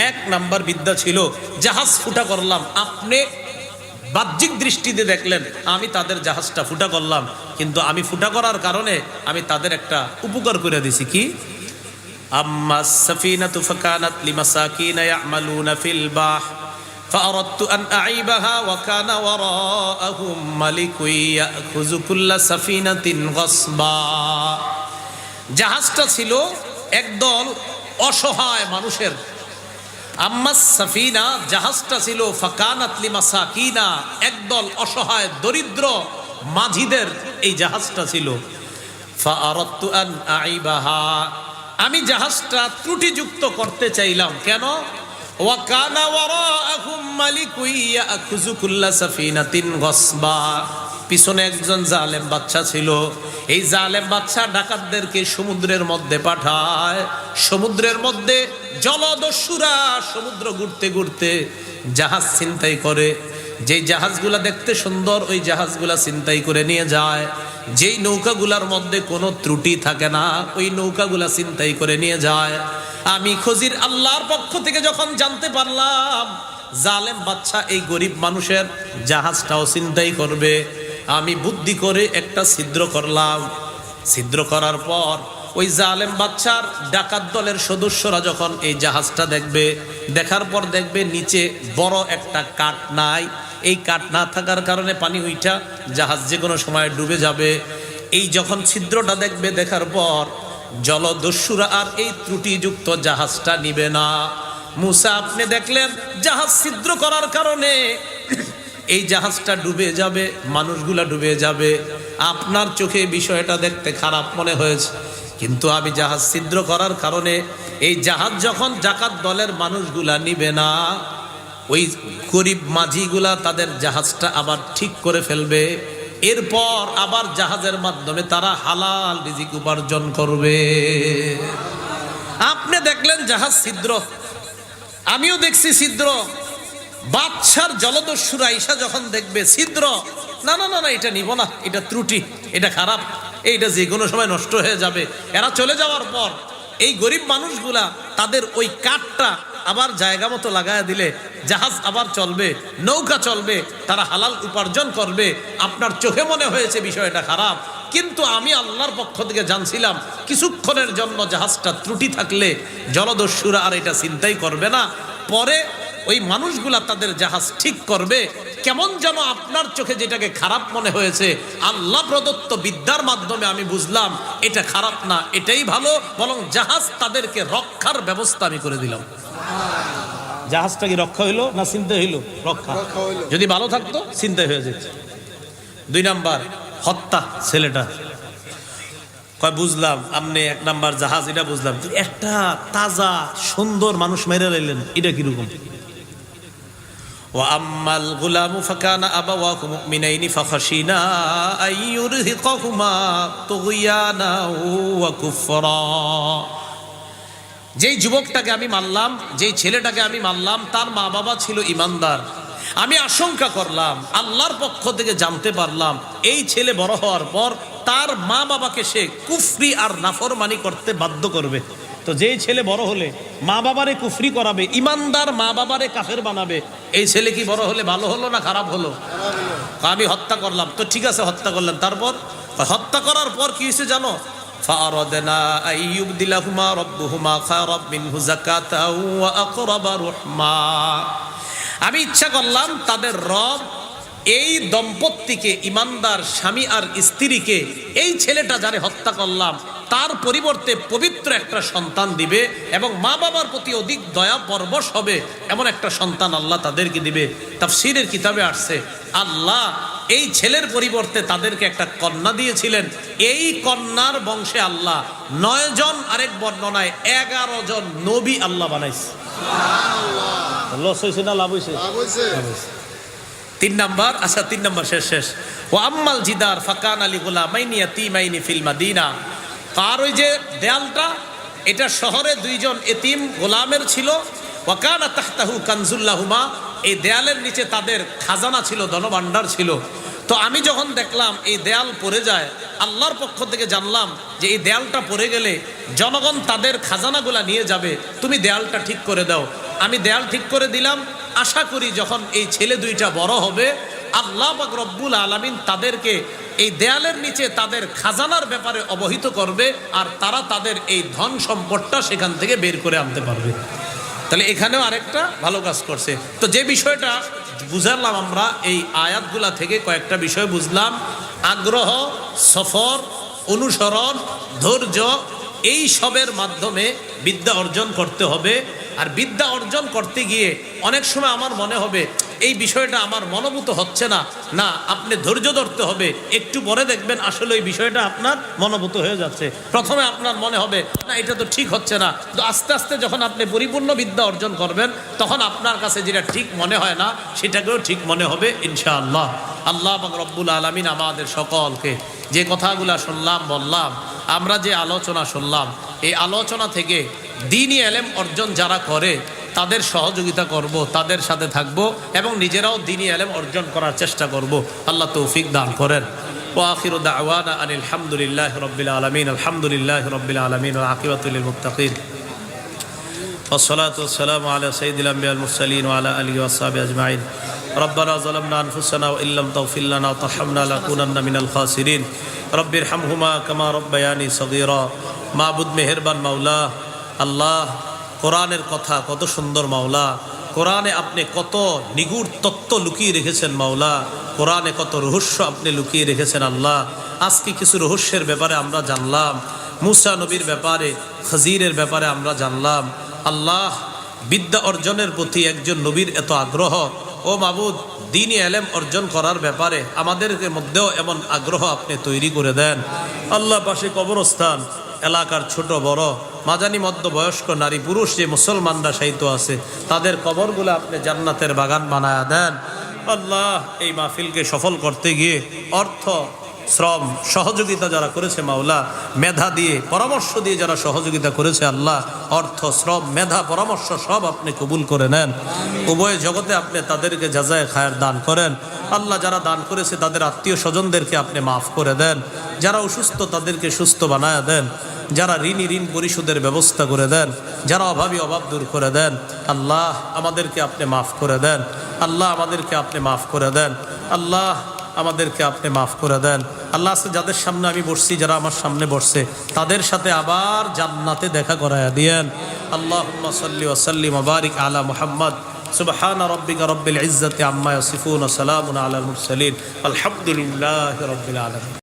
1 নাম্বার বিদ্যা ছিল জাহাজ ফুটা করলাম, আপনি বাহ্যিক দৃষ্টিতে দেখলেন আমি তাদের জাহাজটা ফুটা করলাম, কিন্তু আমি ফুটা করার কারণে আমি তাদের একটা উপকার করে দিছি। কি? আম্মাস সাফিনাতু ফাকানাত লিমাসাকিনা ইয়ামালুনা ফিল বাহ ফাআরাদতু আন আইবাহা ওয়া কানা ওয়ারাআহুম মালিকুন ইয়াখুযু কুল্লা সাফিনাতিন গসবা। জাহাজটা ছিল একদল অসহায় মানুষের। আম্মাস সাফিনা, জাহাজটা ছিল ফাকানাত লিমাসাকিনা, একদল অসহায় দরিদ্র মাঝিদের এই জাহাজটা ছিল। ফাআরাদতু আন আইবাহা, আমি জাহাজটা ত্রুটিযুক্ত করতে চাইলাম। কেন? ওয়া কানা ওয়ারাআহুম মালিকুন ইয়াখুযু কুল্লা সাফিনাতিন গসবা, পিছনে একজন জালেম বাদশা ছিল। এই জালেম বাদশা ডাকাতদেরকে সমুদ্রের মধ্যে পাঠায়, সমুদ্রের মধ্যে জলদস্যুরা সমুদ্র ঘুরতে ঘুরতে জাহাজ ছিনতাই করে। যেই জাহাজগুলা দেখতে সুন্দর ওই জাহাজগুলা ছিনতাই করে নিয়ে যায়, যেই নৌকাগুলার মধ্যে কোনো ত্রুটি থাকে না ওই নৌকাগুলা ছিনতাই করে নিয়ে যায়। আমি খজির আল্লাহর পক্ষ থেকে যখন জানতে পারলাম জালেম বাদশা এই গরিব মানুষের জাহাজটাও ছিনতাই করবে, আমি বুদ্ধি করে একটা ছিদ্র করলাম। ছিদ্র করার পর ওই জালেম বাদশার ডাকাত দলের সদস্যরা যখন এই জাহাজটা দেখবে, দেখার পর দেখবে নিচে বড় একটা কাঠ নাই, এই কাঠ না থাকার কারণে পানি উইঠা জাহাজ যে কোনো সময় ডুবে যাবে। এই যখন ছিদ্রটা দেখবে, দেখার পর জলদস্যুরা আর এই ত্রুটিযুক্ত জাহাজটা নিবে না। মুসা আপনি দেখলেন জাহাজ ছিদ্র করার কারণে এই জাহাজটা ডুবে যাবে, মানুষগুলা ডুবে যাবে। আপনার চোখে বিষয়টা দেখতে খারাপ মনে হয়েছে, কিন্তু আমি জাহাজ ছিদ্র করার কারণে এই জাহাজ যখন ডাকাত দলের মানুষগুলা নিবে না, ওই গরিব মাঝিগুলা তাদের জাহাজটা আবার ঠিক করে ফেলবে। এরপর আবার জাহাজের মাধ্যমে তারা হালাল রিজিক উপার্জন করবে। আপনি দেখলেন জাহাজ ছিদ্র, আমিও দেখছি ছিদ্র, বাদশার জলদস্যুরা ঈশা যখন দেখবে ছিদ্র, না না না না, এটা নিব না, এটা ত্রুটি, এটা খারাপ, এইটা যে কোনো সময় নষ্ট হয়ে যাবে। এরা চলে যাওয়ার পর এই গরিব মানুষগুলা তাদের ওই কাঠটা আবার জায়গা মতো লাগায় দিলে জাহাজ আবার চলবে, নৌকা চলবে, তারা হালাল উপার্জন করবে। আপনার চোখে মনে হয়েছে বিষয়টা খারাপ, কিন্তু আমি আল্লাহর পক্ষ থেকে জানছিলাম কিছুক্ষণের জন্য জাহাজটা ত্রুটি থাকলে জলদস্যুরা আর এটা চিন্তাই করবে না। পরে ওই মানুষগুলা তাদের জাহাজ ঠিক করবে। কেমন যেন আপনার চোখে যেটাকে খারাপ মনে হয়েছে, আল্লাহ প্রদত্ত বিদ্যার মাধ্যমে আমি বুঝলাম এটা খারাপ না, এটাই ভালো, বরং জাহাজ তাদেরকে রক্ষার ব্যবস্থা আমি করে দিলাম। জাহাজটা কি রক্ষা হইলো না চিন্তা হইলো? রক্ষা। যদি ভালো থাকতো চিন্তা হয়ে যেত। 2 নাম্বার হত্যা। ছেলেটা কয় বুঝলাম আপনি 1 নাম্বার জাহাজ, এটা বুঝলাম, একটা তাজা সুন্দর মানুষ মেরে লাইলেন, এটা কিরকম? وأما الغلام فكان أبواه مؤمنين فخشينا أن يرهقهما طغيانا وكفرا। যেই যুবকটাকে আমি মারলাম, যেই ছেলেটাকে আমি মারলাম, তার মা বাবা ছিল ইমানদার। আমি আশঙ্কা করলাম, আল্লাহর পক্ষ থেকে জানতে পারলাম এই ছেলে বড় হওয়ার পর তার মা বাবাকে সে কুফরি আর নাফরমানি করতে বাধ্য করবে। তো যেই ছেলে বড় হলে মা বাবারে কুফরি করাবে, ইমানদার মা বাবারে কাফের বানাবে, এই ছেলে কি বড় হলে ভালো হলো না খারাপ হলো? আমি হত্যা করলাম। তো ঠিক আছে, হত্যা করলাম, তারপর হত্যা করার পর কি হয়েছে জানো? فأردنا أن يبدلهما ربهما خيرا منه زكاة وأقرب رحما। আমি ইচ্ছা করলাম তাদের রব এই দম্পতিকে, ইমানদার স্বামী আর স্ত্রীকে, এই ছেলেটা যারে হত্যা করলাম তার পরিবর্তে পবিত্র একটা সন্তান দিবে এবং মা বাবার প্রতি অধিক দয়া পরবশ হবে এমন একটা সন্তান আল্লাহ তাদেরকে দিবে। তাফসীরের কিতাবে আসছে আল্লাহ এই ছেলের পরিবর্তে তাদেরকে একটা কন্যা দিয়েছিলেন। এই কন্যার বংশে আল্লাহ 9 জন, আরেক বর্ণনায় 11 জন নবী আল্লাহ বানাইছে। লস হয়েছে না লাভ হয়েছে? 3 নাম্বার, আচ্ছা 3 নাম্বার শেষ। ও আম্মাল জিদার ফাকান আলী গুলামাইনি ইয়াতীমাইনি ফিল মাদিনা। আর ওই যে দেয়ালটা, এটা শহরে 2 জন এতিম গোলামের ছিল। ওয়াকানা তাহতাহু কানজুল্লাহুমা, এই দেয়ালের নিচে তাদের খাজানা ছিল, ধনভাণ্ডার ছিল। তো আমি যখন দেখলাম এই দেয়াল পড়ে যায়, আল্লাহর পক্ষ থেকে জানলাম যে এই দেয়ালটা পড়ে গেলে জনগণ তাদের খাজানাগুলা নিয়ে যাবে, তুমি দেয়ালটা ঠিক করে দাও। আমি দেয়াল ঠিক করে দিলাম। আশা করি যখন এই ছেলে 2টা বড় হবে আল্লাহ পাক রব্বুল আলামিন তাদেরকে এই দেয়ালের নিচে তাদের খাজানার ব্যাপারে অবহিত করবে আর তারা তাদের এই ধন সম্পদটা সেখান থেকে বের করে আনতে পারবে। তাহলে এখানেও আরেকটা ভালো কাজ করছে। তো যে বিষয়টা বুঝালাম আমরা এই আয়াতগুলা থেকে কয়েকটা বিষয় বুঝলাম। আগ্রহ, সফর, অনুসরণ, ধৈর্য, এই সবের মাধ্যমে বিদ্যা অর্জন করতে হবে। আর বিদ্যা অর্জন করতে গিয়ে অনেক সময় আমার মনে হবে এই বিষয়টা আমার মনোভূত হচ্ছে না, না আপনি ধৈর্য ধরতে হবে। একটু পরে দেখবেন আসলে এই বিষয়টা আপনার মনোভূত হয়ে যাচ্ছে। প্রথমে আপনার মনে হবে না এটা তো ঠিক হচ্ছে না, তো আস্তে আস্তে যখন আপনি পরিপূর্ণ বিদ্যা অর্জন করবেন তখন আপনার কাছে যেটা ঠিক মনে হয় না সেটাকেও ঠিক মনে হবে ইনশাআল্লাহ। আল্লাহ পাক রব্বুল আলামিন আমাদের সকলকে যে কথাগুলা শুনলাম বললাম, আমরা যে আলোচনা শুনলাম, এই আলোচনা থেকে দ্বীনি ইলম অর্জন যারা করে তাদের সহযোগিতা করব, তাদের সাথে থাকব এবং নিজেরাও দ্বীনি ইলম অর্জন করার চেষ্টা করব। আল্লাহ তৌফিক দান করেন। ওয়া আখিরু দাওয়ানা আনিল হামদুলিল্লাহি রাব্বিল আলামিন। আলহামদুলিল্লাহি রাব্বিল আলামিন ওয়া আকিবাতুল লিল মুত্তাকিন। والصلاة والسلام على سيد الأنبياء المرسلين وعلى آله وصحبه أجمعين. ربنا ظلمنا أنفسنا وإن لم تغفر لنا وترحمنا لنكونن من الخاسرين. رب ارحمهما كما ربياني صغيرا. মাবুদ মেহেরবান মাওলা আল্লাহ, কোরআনের কথা কত সুন্দর মাওলা, কোরআনে আপনি কত নিগুড় তত্ত্ব লুকিয়ে রেখেছেন মাওলা, কোরআনে কত রহস্য আপনি লুকিয়ে রেখেছেন আল্লাহ। আজকে কিছু রহস্যের ব্যাপারে আমরা জানলাম, মুসা নবীর ব্যাপারে, খজিরের ব্যাপারে আমরা জানলাম। আল্লাহ, বিদ্যা অর্জনের প্রতি একজন নবীর এত আগ্রহ, ও মাবুদ দ্বীনি ইলম অর্জন করার ব্যাপারে আমাদের মধ্যেও এমন আগ্রহ আপনি তৈরি করে দেন আল্লাহ। পাশে কবরস্থান, এলাকার ছোট বড়, মাঝানি মধ্য বয়স্ক নারী পুরুষ যে মুসলমানরা শায়িত আছে তাদের কবরগুলো আপনি জান্নাতের বাগান বানায়া দেন আল্লাহ। এই মাহফিলকে সফল করতে গিয়ে অর্থ, শ্রম সহযোগিতা যারা করেছে মাওলা, মেধা দিয়ে পরামর্শ দিয়ে যারা সহযোগিতা করেছে আল্লাহ, অর্থ শ্রম মেধা পরামর্শ সব আপনি কবুল করে নেন। উভয় জগতে আপনি তাদেরকে জাযায়ে খায়ের দান করেন আল্লাহ। যারা দান করেছে তাদের আত্মীয় স্বজনদেরকে আপনি মাফ করে দেন, যারা অসুস্থ তাদেরকে সুস্থ বানায় দেন, যারা ঋণী ঋণ পরিশোধের ব্যবস্থা করে দেন, যারা অভাবী অভাব দূর করে দেন আল্লাহ। আমাদেরকে আপনি মাফ করে দেন আল্লাহ, আমাদেরকে আপনি মাফ করে দেন আল্লাহ, আমাদেরকে আপনি মাফ করে দেন আল্লাহ। আজকে যাদের সামনে আমি বসছি, যারা আমার সামনে বসছে, তাদের সাথে আবার জান্নাতে দেখা করায়া দিয়েন। আল্লাহুম্মা সাল্লি ওয়া সাল্লিম ওয়া বারিক আলা মুহাম্মদ। সুবহান রাব্বিকা রাব্বিল ইজ্জাতি আম্মা ইয়াসিফুন ওয়া সালামুন আলাল মুরসালিন। আলহামদুলিল্লাহি রাব্বিল আলামিন।